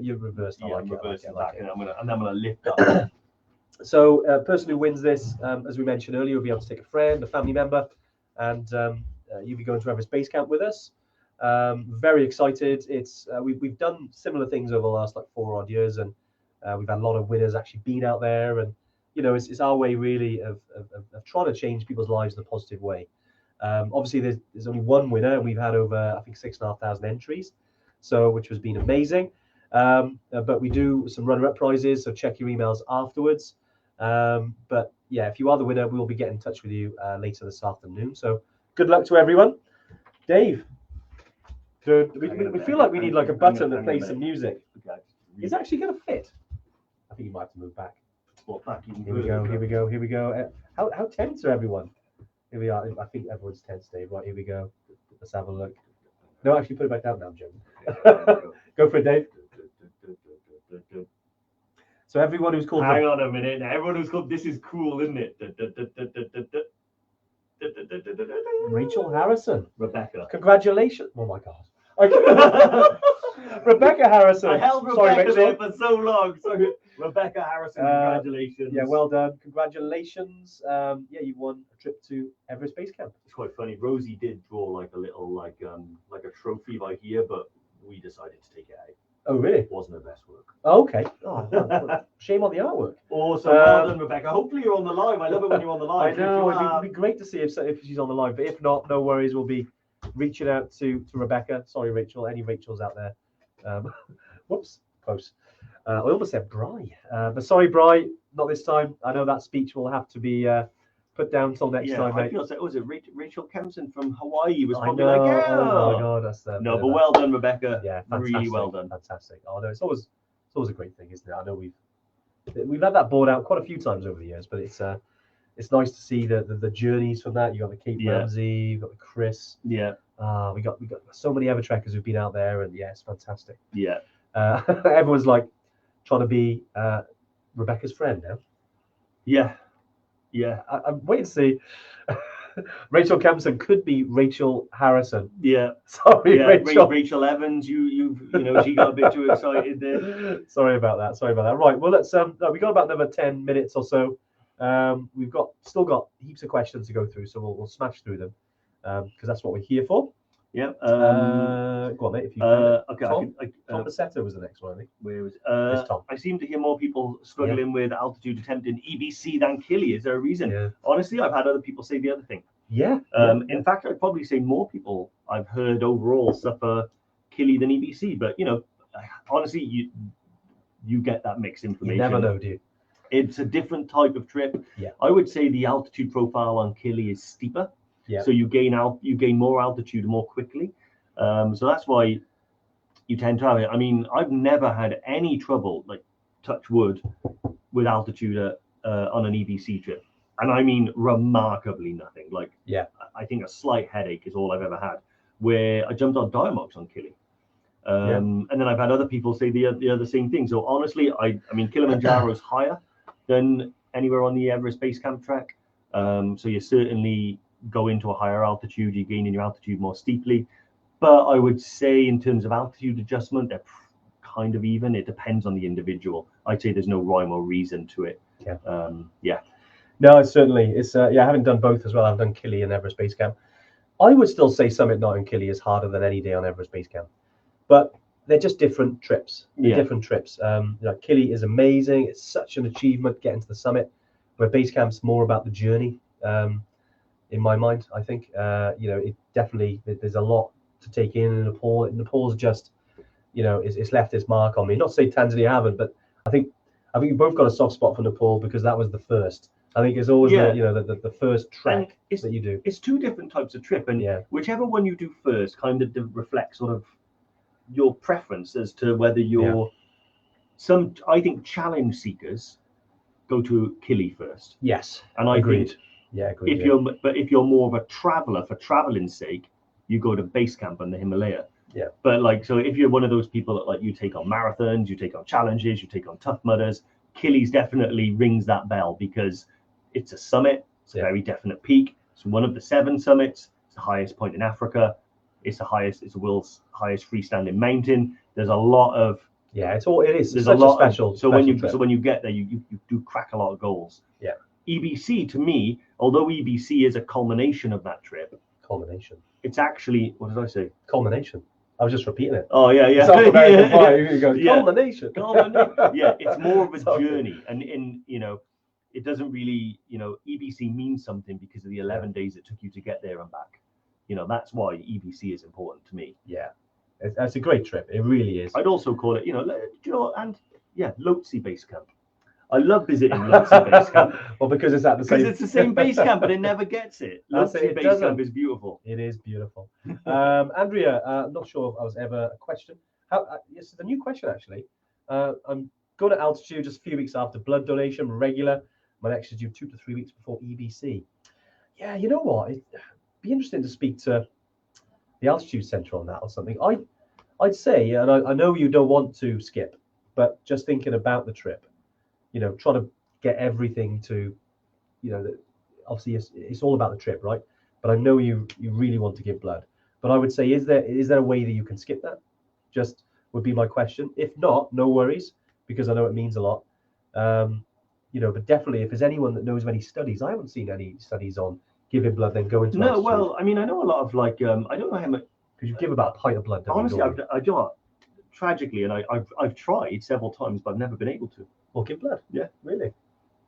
You're reversed. I'm reversing back, and I'm gonna lift up. So, person who wins this, as we mentioned earlier, will be able to take a friend, a family member, and you'll be going to Everest Base Camp with us. Very excited. It's we've done similar things over the last 4 odd years, and we've had a lot of winners actually been out there, and it's our way really of trying to change people's lives in a positive way. Obviously, there's only one winner, and we've had over I think 6,500 entries, which has been amazing. But we do some runner-up prizes, so check your emails afterwards. But yeah, if you are the winner, we'll be getting in touch with you later this afternoon. So good luck to everyone. Dave, we feel like we need a button that plays some music. It's actually going to fit. I think you might have to move back. Here we go. How tense are everyone? Here we are. I think everyone's tense, Dave. Right, here we go. Let's have a look. No, actually, put it back down now, Jim. Go for it, Dave. So everyone who's called... Hang on a minute. Now, everyone who's called... This is cool, isn't it? Rachel Harrison. Rebecca. Congratulations. Oh my God. Rebecca Harrison. I held Sorry, Rebecca there Rachel. for so long. So Rebecca Harrison, congratulations. Yeah, well done. Congratulations. Yeah, you won a trip to Everest Base Camp. It's quite funny. Rosie did draw like a little like a trophy by here, but we decided to take it out. Oh, really? It wasn't her best work. Oh, okay. Oh, well, shame on the artwork. Awesome. Well done, Rebecca. Hopefully you're on the live. I love it when you're on the live. I know. It'd be great to see if she's on the live, but if not, no worries. We'll be reaching out to Rebecca. Sorry, Rachel. Any Rachels out there? Whoops, close. I almost said Bri, but sorry, Bri, not this time. I know that speech will have to be put down till next time, I mate. feel so. Was it Rachel Kempson from Hawaii? Was I probably know. like, yeah. Oh my God, that's No, but well done, Rebecca. Yeah, fantastic, really well done. Fantastic. Oh no, it's always a great thing, isn't it? I know we've had that board out quite a few times over the years, but it's nice to see the journeys from that. You got the Kate Ramsey, you got the Chris. Yeah. We got so many Evertrekkers who've been out there, and yeah, it's fantastic. Yeah. Everyone's like trying to be Rebecca's friend now. Yeah. Yeah. I'm waiting to see. Rachel Kempson could be Rachel Harrison. Yeah. Sorry, yeah. Rachel. Rachel Evans. You know, she got a bit too excited there. Sorry about that. Right. Well, let's we got about another 10 minutes or so. We've still got heaps of questions to go through, so we'll smash through them because that's what we're here for. Yeah. Go on, mate. If you okay. Tom Bassetto was the next one, I think. Where was Tom? I seem to hear more people struggling with altitude attempting EBC than Killy. Is there a reason? Yeah. Honestly, I've had other people say the other thing. Yeah. In fact, I'd probably say more people I've heard overall suffer Killy than EBC. But you know, honestly, you get that mixed information. You never know, do you? It's a different type of trip. Yeah. I would say the altitude profile on Killy is steeper. Yeah. So you gain more altitude more quickly. So that's why you tend to have it. I mean, I've never had any trouble, like touch wood, with altitude on an EBC trip. And I mean remarkably nothing. Like, yeah, I think a slight headache is all I've ever had, where I jumped on Diamox on Killy. And then I've had other people say the other same thing. So honestly, I mean, Kilimanjaro's higher than anywhere on the Everest Base Camp track. So you certainly go into a higher altitude, you gain in your altitude more steeply. But I would say in terms of altitude adjustment, they're kind of even. It depends on the individual. I'd say there's no rhyme or reason to it. Yeah. No, it's certainly. It's having done both as well. I've done Killy and Everest Base Camp. I would still say Summit Knot and Killy is harder than any day on Everest Base Camp. But they're just different trips. Different trips. Killy is amazing. It's such an achievement getting to the summit, where Base Camp's more about the journey. In my mind, I think it definitely there's a lot to take in Nepal. Nepal's just it's left its mark on me. Not to say Tanzania haven't, but I think you both got a soft spot for Nepal because that was the first. I think it's always the first track that you do. It's two different types of trip, and whichever one you do first kind of reflects sort of your preference as to whether you're I think challenge seekers go to Killy first. Yes, and I agreed. Agreed. If you're more of a traveler for traveling's sake, you go to Base Camp and the Himalaya. Yeah. But so if you're one of those people that like you take on marathons, you take on challenges, you take on Tough Mudders, Killy's definitely rings that bell because it's a summit. It's a very definite peak. It's one of the 7 summits. It's the highest point in Africa. It's the world's highest freestanding mountain. There's a lot of it is. There's such a lot special. So when you get there, you do crack a lot of goals. Yeah. EBC to me, although EBC is a culmination of that trip. Culmination. It's actually, what did I say? Culmination. I was just repeating it. Oh yeah. Culmination. Yeah, it's more of a journey, and it doesn't really, EBC means something because of the 11 days it took you to get there and back. That's why EBC is important to me. Yeah, it's a great trip. It really is. I'd also call it, Lhotse Base Camp. I love visiting Lhotse Base Camp. Well, because it's at the same. Because it's the same base camp, but it never gets it. Lhotse Base Camp is beautiful. It is beautiful. Andrea, I'm not sure if I was ever a question. Yes, it's a new question actually. I'm going to altitude just a few weeks after blood donation, regular. My next is due 2 to 3 weeks before EBC. Yeah, you know what? It'd be interesting to speak to the altitude center on that or something. I'd say, and I know you don't want to skip, but just thinking about the trip. Try to get everything to, obviously it's all about the trip, right? but I know you really want to give blood. But I would say, is there a way that you can skip that? Just would be my question. If not, no worries, because I know it means a lot. But definitely, if there's anyone that knows of any studies, I haven't seen any studies on giving blood then going to No, altitude. well, I mean, I know a lot of I don't know how much. Because you give about a pint of blood. don't you, Honestly, normally? I do not. Tragically, and I've tried several times, but I've never been able to. Or give blood. Yeah. Really.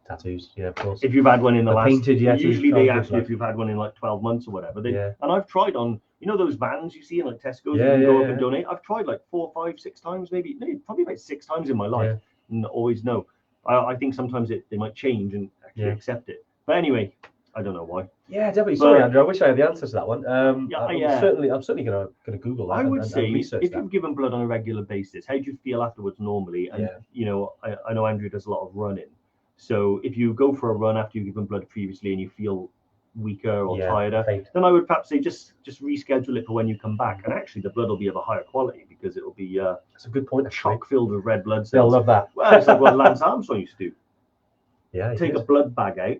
Tattoos. Yeah, of course. If you've had one in the A last, painted yeti, usually they can't ask give you blood. if you've had one in like 12 months or whatever. Yeah. And I've tried on, those vans you see in like Tesco's, Yeah, you can yeah, go up yeah. and donate. I've tried like 4, 5, 6 times, maybe probably about 6 times in my life, and always no. I think sometimes they might change and actually accept it. But anyway, I don't know why. Yeah, definitely. Sorry, But- Andrew. I wish I had the answer to that one. I'm yeah. certainly gonna Google that. I would and say research if that. you've given blood on a regular basis, how do you feel afterwards normally? And I know Andrew does a lot of running. So if you go for a run after you've given blood previously and you feel weaker or tireder, faint. then I would perhaps say just reschedule it for when you come back. And actually the blood will be of a higher quality because it'll be That's a good point. Actually. chock filled with red blood They'll cells. love that. Well, it's like what Lance Armstrong used to do. Yeah. Take a blood bag out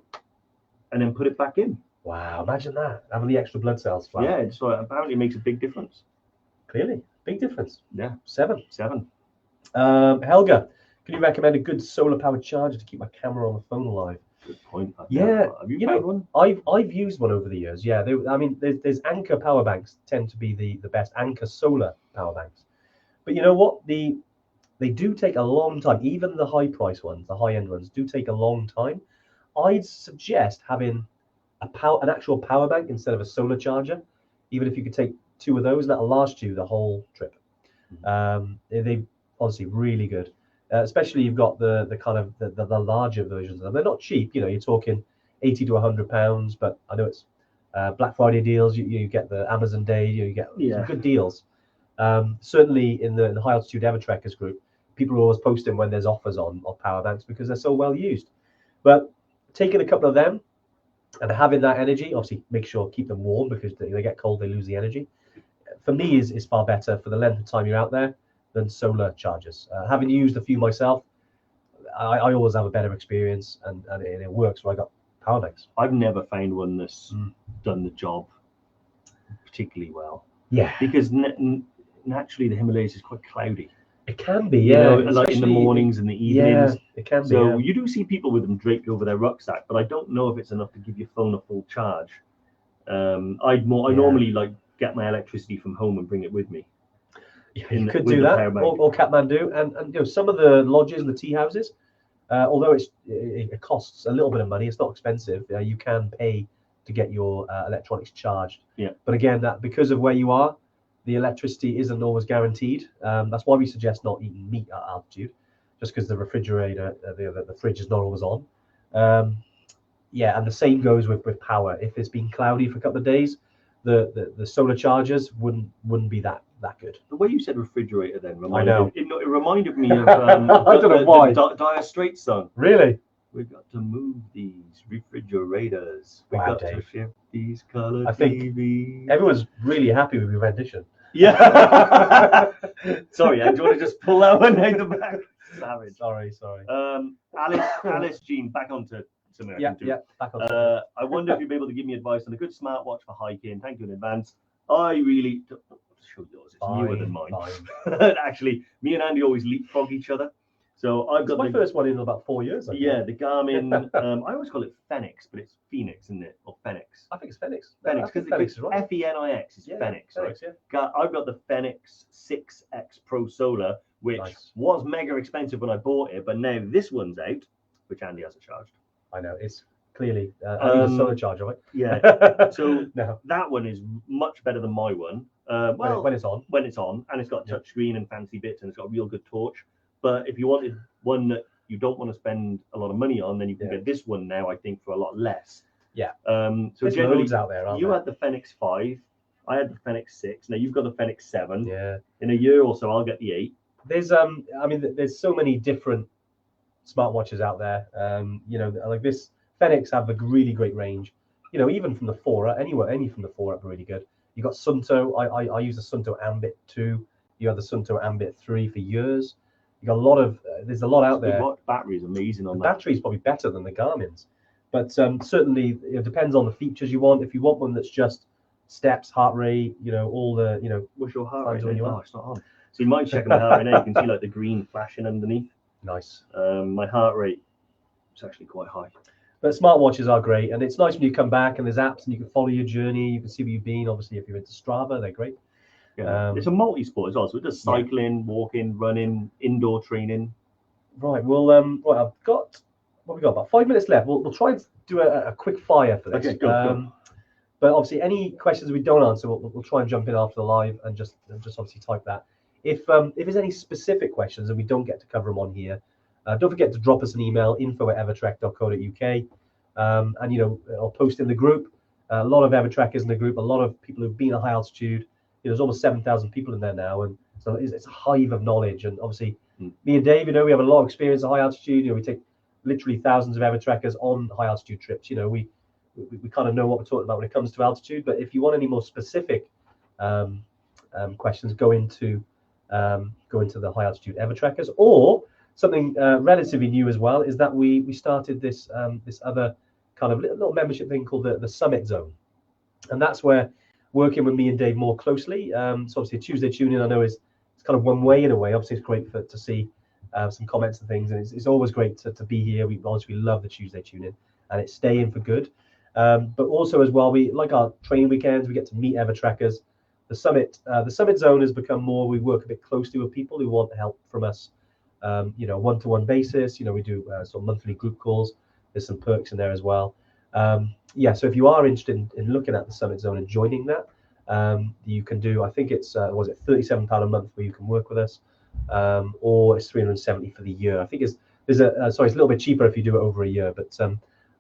and then put it back in. Wow, imagine that. Having the extra blood cells. Wow. Yeah, so apparently it makes a big difference. Clearly. Big difference. Yeah. 7. 7. Helga, can you recommend a good solar powered charger to keep my camera on the phone alive? Good point. Have You you know, found one? I've used one over the years. Yeah, there's Anker power banks tend to be the best. Anker solar power banks, but you know what? They do take a long time. Even the high price ones, the high end ones, do take a long time. I'd suggest having an actual power bank instead of a solar charger. Even if you could take 2 of those, that'll last you the whole trip. They honestly really good. Especially you've got the kind of the larger versions of them. They're not cheap. You're talking £80 to £100, but I know it's Black Friday deals. You get the Amazon Day. You get some good deals. Certainly in the High Altitude Evertrekkers group, people are always posting when there's offers on power banks because they're so well used. But taking a couple of them and having that energy, obviously make sure keep them warm because they get cold, they lose the energy. For me, is far better for the length of time you're out there than solar chargers. Having used a few myself, I always have a better experience, and it works when I got power banks. I've never found one that's done the job particularly well. Yeah, Because naturally the Himalayas is quite cloudy. it can be. Yeah, like in the especially- mornings and the evenings. Yeah, it can be. So Yeah. you do see people with them draped over their rucksack, but I don't know if it's enough to give your phone a full charge. I normally like get my electricity from home and bring it with me. You with could the do that, power bank. or Kathmandu, and some of the lodges and the tea houses, although it costs a little bit of money, it's not expensive. You can pay to get your electronics charged. Yeah. But again, that because of where you are, the electricity isn't always guaranteed. That's why we suggest not eating meat at altitude, just because the refrigerator, the fridge is not always on. And the same goes with power. If it's been cloudy for a couple of days, the solar chargers wouldn't be that good. The way you said refrigerator then know. it reminded me of I don't know why. the Dire Straits song. Really? We got to move these refrigerators. We Wow, got Dave. to shift these color I think TVs. Everyone's really happy with your rendition. Yeah. Sorry, do you want to just pull that one out the back? Savage. Sorry. Alice Jean, back onto something I Yeah, can do. yeah. Back on. I wonder if you'd be able to give me advice on a good smartwatch for hiking. Thank you in advance. I really show yours. It's newer than mine. Fine. Actually, me and Andy always leapfrog each other. So I've It's got my first one in about 4 years. I think. yeah, the Garmin. I always call it Fenix, but it's Phoenix, isn't it? Or Fenix. I think it's Fenix. Fenix, I think because Fenix is right. Fenix is Yeah, Fenix. Right? yeah. I've got the Fenix 6X Pro Solar, which Nice. was mega expensive when I bought it, but now this one's out, which Andy hasn't charged. I know. It's clearly I need a solar charger, right? Yeah. So no, that one is much better than my one. when it's on. When it's on, and it's got touch screen and fancy bits, and it's got a real good torch. But if you wanted one that you don't want to spend a lot of money on, then you can get this one now, I think, for a lot less. Yeah. So There's generally, loads out there, aren't you there? had the Fenix 5, I had the Fenix 6. Now you've got the Fenix 7. Yeah. In a year or so, I'll get the 8. There's there's so many different smartwatches out there. Like this Fenix have a really great range. Even from the 4, any from the 4 up are really good. You got Sunto. I use the Sunto Ambit 2. You have the Sunto Ambit 3 for years. You got a lot of there's a lot out there. The battery is amazing on The that. battery is probably better than the Garmin's. But certainly it depends on the features you want. If you want one that's just steps, heart rate, all the, What's your heart Times rate? when you Oh, are. it's not on. So you might check my heart rate now. You can see like the green flashing underneath. nice. My heart rate is actually quite high. But smartwatches are great, and it's nice when you come back and there's apps and you can follow your journey. You can see where you've been. Obviously, if you're into Strava, they're great. Yeah. It's a multi-sport as well. So it does cycling, walking, running, indoor training. Right. Well, I've got what we got about 5 minutes left. We'll try and do a quick fire for this. Okay, go. But obviously, any questions we don't answer, we'll try and jump in after the live and just obviously type that. If there's any specific questions and we don't get to cover them on here, don't forget to drop us an email, info@evertrek.co.uk, and I'll post in the group. A lot of Evertrekkers in the group, a lot of people who've been at high altitude. There's almost 7,000 people in there now, and so it's a hive of knowledge. And obviously, me and Dave, we have a lot of experience at high altitude. We take literally thousands of Evertrekkers on high altitude trips. We kind of know what we're talking about when it comes to altitude. But if you want any more specific questions, go into the high altitude Evertrekkers. Or something relatively new as well is that we started this other kind of little membership thing called the Summit Zone, and that's where working with me and Dave more closely. So obviously a Tuesday tune-in I know it's kind of one way in a way. Obviously it's great to see some comments and things, and it's always great to be here. We love the Tuesday tune-in, and it's staying for good. But also as well, we like our training weekends. We get to meet Evertrekkers. The Summit Zone has become more. We work a bit closely with people who want help from us. One-to-one basis. We do sort of monthly group calls. There's some perks in there as well. So if you are interested in looking at the Summit Zone and joining that, you can do. I think it's £37 a month where you can work with us, or it's £370 for the year. I think it's a little bit cheaper if you do it over a year. But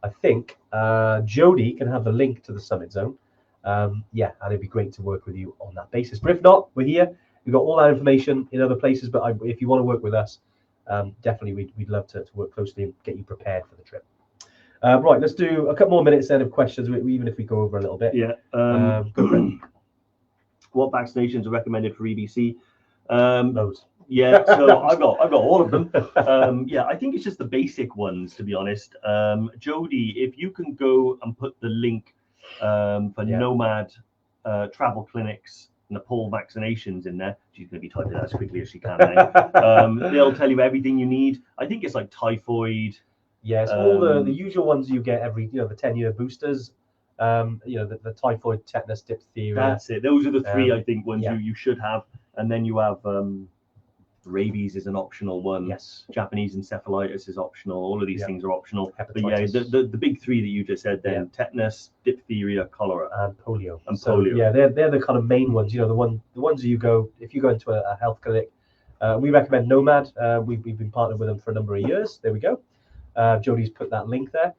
I think Jody can have the link to the Summit Zone. And it'd be great to work with you on that basis. But if not, we're here. We've got all that information in other places. But if you want to work with us, definitely we'd love to work closely and get you prepared for the trip. Right, let's do a couple more minutes then of questions, even if we go over a little bit. Yeah. Go for it. What vaccinations are recommended for EBC? Loads. Yeah, so I've got all of them. I think it's just the basic ones, to be honest. Jody, if you can go and put the link for Nomad travel clinics, Nepal vaccinations in there. She's going to be typing that as quickly as she can. They'll tell you everything you need. I think it's like typhoid. Yes, all the usual ones you get every, the 10-year boosters, the typhoid, tetanus, diphtheria. That's it. Those are the three, I think, ones Yeah. you should have. And then you have rabies is an optional one. Yes. Japanese encephalitis is optional. All of these things are optional. Hepatitis. But the big three that you just said then, tetanus, diphtheria, cholera. And polio. Polio. Yeah, they're the kind of main ones. The ones you go, if you go into a health clinic, we recommend Nomad. We've been partnered with them for a number of years. There we go. Jody's put that link there.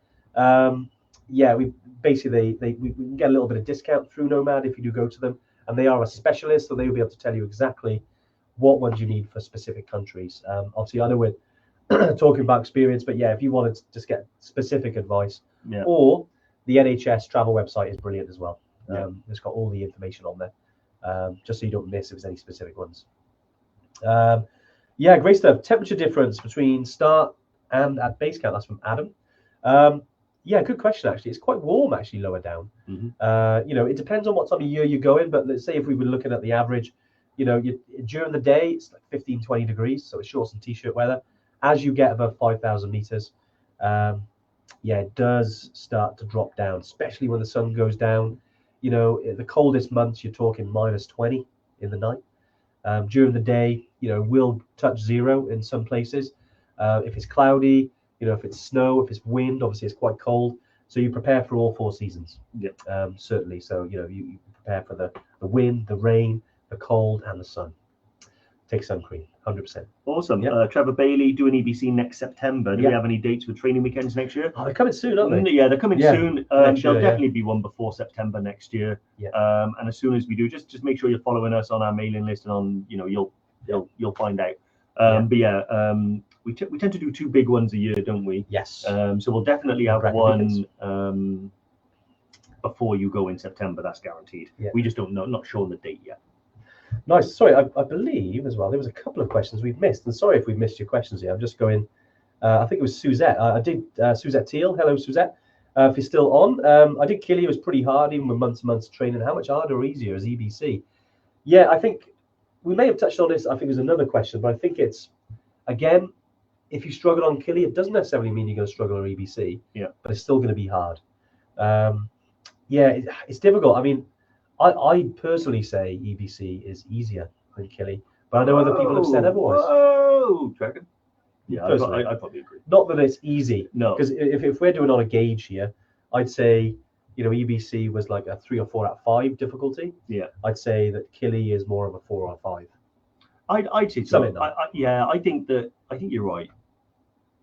We basically we can get a little bit of discount through Nomad if you do go to them, and they are a specialist, so they will be able to tell you exactly what ones you need for specific countries. Obviously, I know we're talking about experience, but if you wanted to just get specific advice, or the NHS travel website is brilliant as well. It's got all the information on there, just so you don't miss if there's any specific ones. Great stuff. Temperature difference between start and at base camp. That's from Adam. Good question actually. It's quite warm actually lower down. It depends on what time of year you're going, but let's say if we were looking at the average, during the day it's like 15-20 degrees, so it's shorts and t-shirt weather. As you get above 5,000 meters, it does start to drop down, especially when the sun goes down. The coldest months you're talking -20 in the night. During the day, will touch 0 in some places. If it's cloudy, if it's snow, if it's wind, obviously it's quite cold. So you prepare for all 4 seasons. Certainly. So you prepare for the wind, the rain, the cold, and the sun. Take sun cream, 100%. Awesome. Trevor Bailey doing EBC next September. Do we have any dates for training weekends next year? Oh, they're coming soon, aren't they? Yeah, they're coming soon. Next There'll year, definitely be one before September next year. And as soon as we do, just make sure you're following us on our mailing list, and on you'll find out. We tend to do 2 big ones a year, don't we? Yes. So we'll definitely have one before you go in September. That's guaranteed. We just not sure on the date yet. Nice. Sorry, I believe as well there was a couple of questions we've missed, and sorry if we've missed your questions here. I'm just going. I think it was Suzette. I did Suzette Teal. Hello, Suzette. if you're still on. I think Killy was pretty hard, even with months and months of training. How much harder or easier is EBC? Yeah, I think we may have touched on this. I think there's another question, but I think it's, again, if you struggle on Killy, it doesn't necessarily mean you're going to struggle on EBC, but it's still going to be hard. It's difficult. I mean, I personally say EBC is easier than Killy, but I know other people have said otherwise. Oh, Dragon. Yeah, I probably agree. Not that it's easy. No. Because if we're doing on a gauge here, I'd say, EBC was like a 3 or 4 out of 5 difficulty. Yeah. I'd say that Killy is more of a 4 or 5. I'd say so. I think you're right.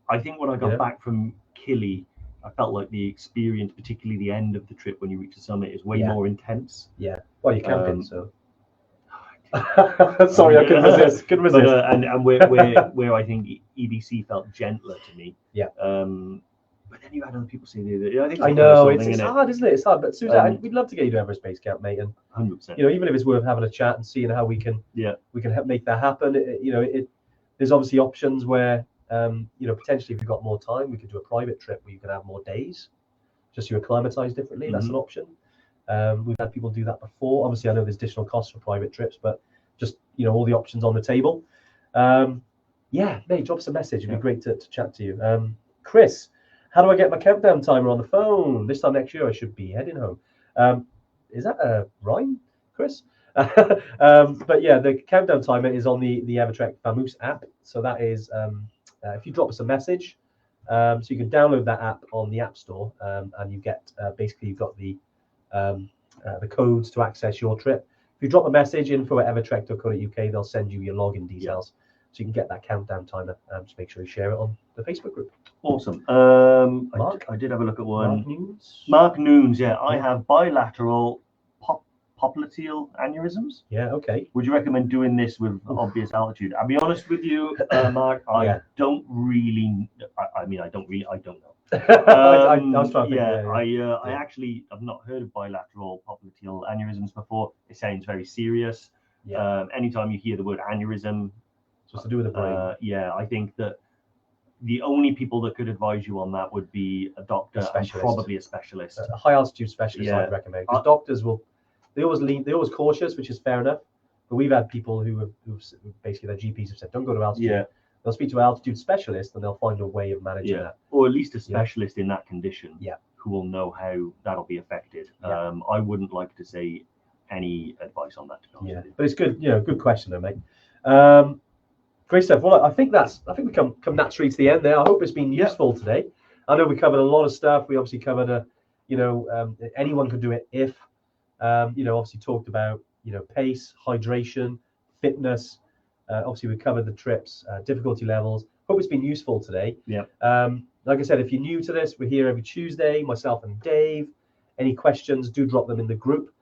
I think when I got back from Killy, I felt like the experience, particularly the end of the trip when you reach the summit, is way more intense. Yeah. Well, you camping, so. Sorry, I couldn't resist. But, and where I think EBC felt gentler to me. Yeah. But then you had other people say that. I think I know it's hard, isn't it? It's hard. But Susan, we'd love to get you to Everest Base Camp, mate. And 100%. Even if it's worth having a chat and seeing how we can help make that happen. There's obviously options where potentially if you've got more time, we could do a private trip where you can have more days, just so you're acclimatized differently. Mm-hmm. That's an option. We've had people do that before. Obviously, I know there's additional costs for private trips, but just all the options on the table. Mate, drop us a message. It'd be great to chat to you. Chris, how do I get my countdown timer on the phone? This time next year, I should be heading home. Is that a rhyme, Chris? But yeah, the countdown timer is on the Evertrek Vamoose app. So that is, if you drop us a message, so you can download that app on the App Store, and you get basically you've got the codes to access your trip. If you drop a message info@evertrek.co.uk, they'll send you your login details, so you can get that countdown timer. Just make sure you share it on the Facebook group. Awesome. Mark? I did have a look at one. Mark Noons, I have bilateral popliteal aneurysms. Yeah, okay. Would you recommend doing this with obvious altitude? I'll be honest with you, Mark. I don't really. I don't know. I was trying to think, I actually have not heard of bilateral popliteal aneurysms before. It sounds very serious. Anytime you hear the word aneurysm, it's to do with the brain. I think that the only people that could advise you on that would be a doctor and probably a specialist. A high altitude specialist, I'd recommend. Because doctors they're always cautious, which is fair enough. But we've had people who basically their GPs have said, don't go to altitude. Yeah. They'll speak to an altitude specialist and they'll find a way of managing that. Or at least a specialist in that condition who will know how that'll be affected. I wouldn't like to say any advice on that, to be honest with you. But it's good, good question though, mate. Great stuff. Well, I think we come naturally to the end there. I hope it's been useful today. I know we covered a lot of stuff. We obviously covered anyone could do it if obviously talked about pace, hydration, fitness. Obviously we covered the trips, difficulty levels. Hope it's been useful today. Like I said, if you're new to this, we're here every Tuesday, myself and Dave. Any questions, do drop them in the group.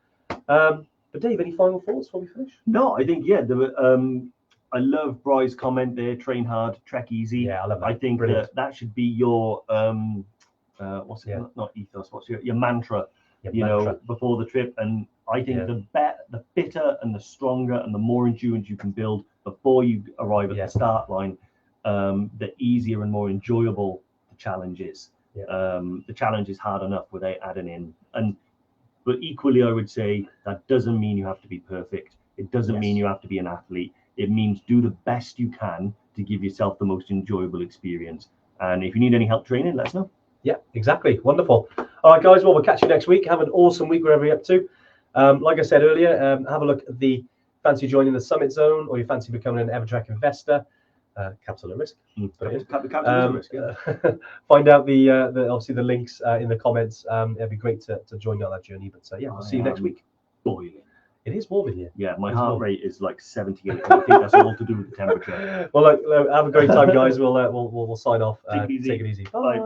But Dave, any final thoughts before we finish? No, I think I love Bry's comment there, train hard, trek easy. Yeah, I love that. I think that should be your what's it? Not ethos, what's your mantra, before the trip. And I think the fitter and the stronger and the more endurance you can build before you arrive at the start line, the easier and more enjoyable the challenge is. The challenge is hard enough without adding in. But equally, I would say that doesn't mean you have to be perfect. It doesn't mean you have to be an athlete. It means do the best you can to give yourself the most enjoyable experience. And if you need any help training, let us know. Yeah, exactly. Wonderful. All right, guys. Well, we'll catch you next week. Have an awesome week wherever you're up to. Like I said earlier, have a look at the fancy joining the Summit Zone, or you fancy becoming an Evertrek investor. Capital at risk. Capital at risk. Find out the obviously the links in the comments. It'd be great to join you on that journey. But we'll see you next week. Boiling. It is warm in here. Yeah, my heart rate is like 78. I think that's all to do with the temperature. Well, look, have a great time, guys. We'll sign off. Take it easy. Take it easy. Bye.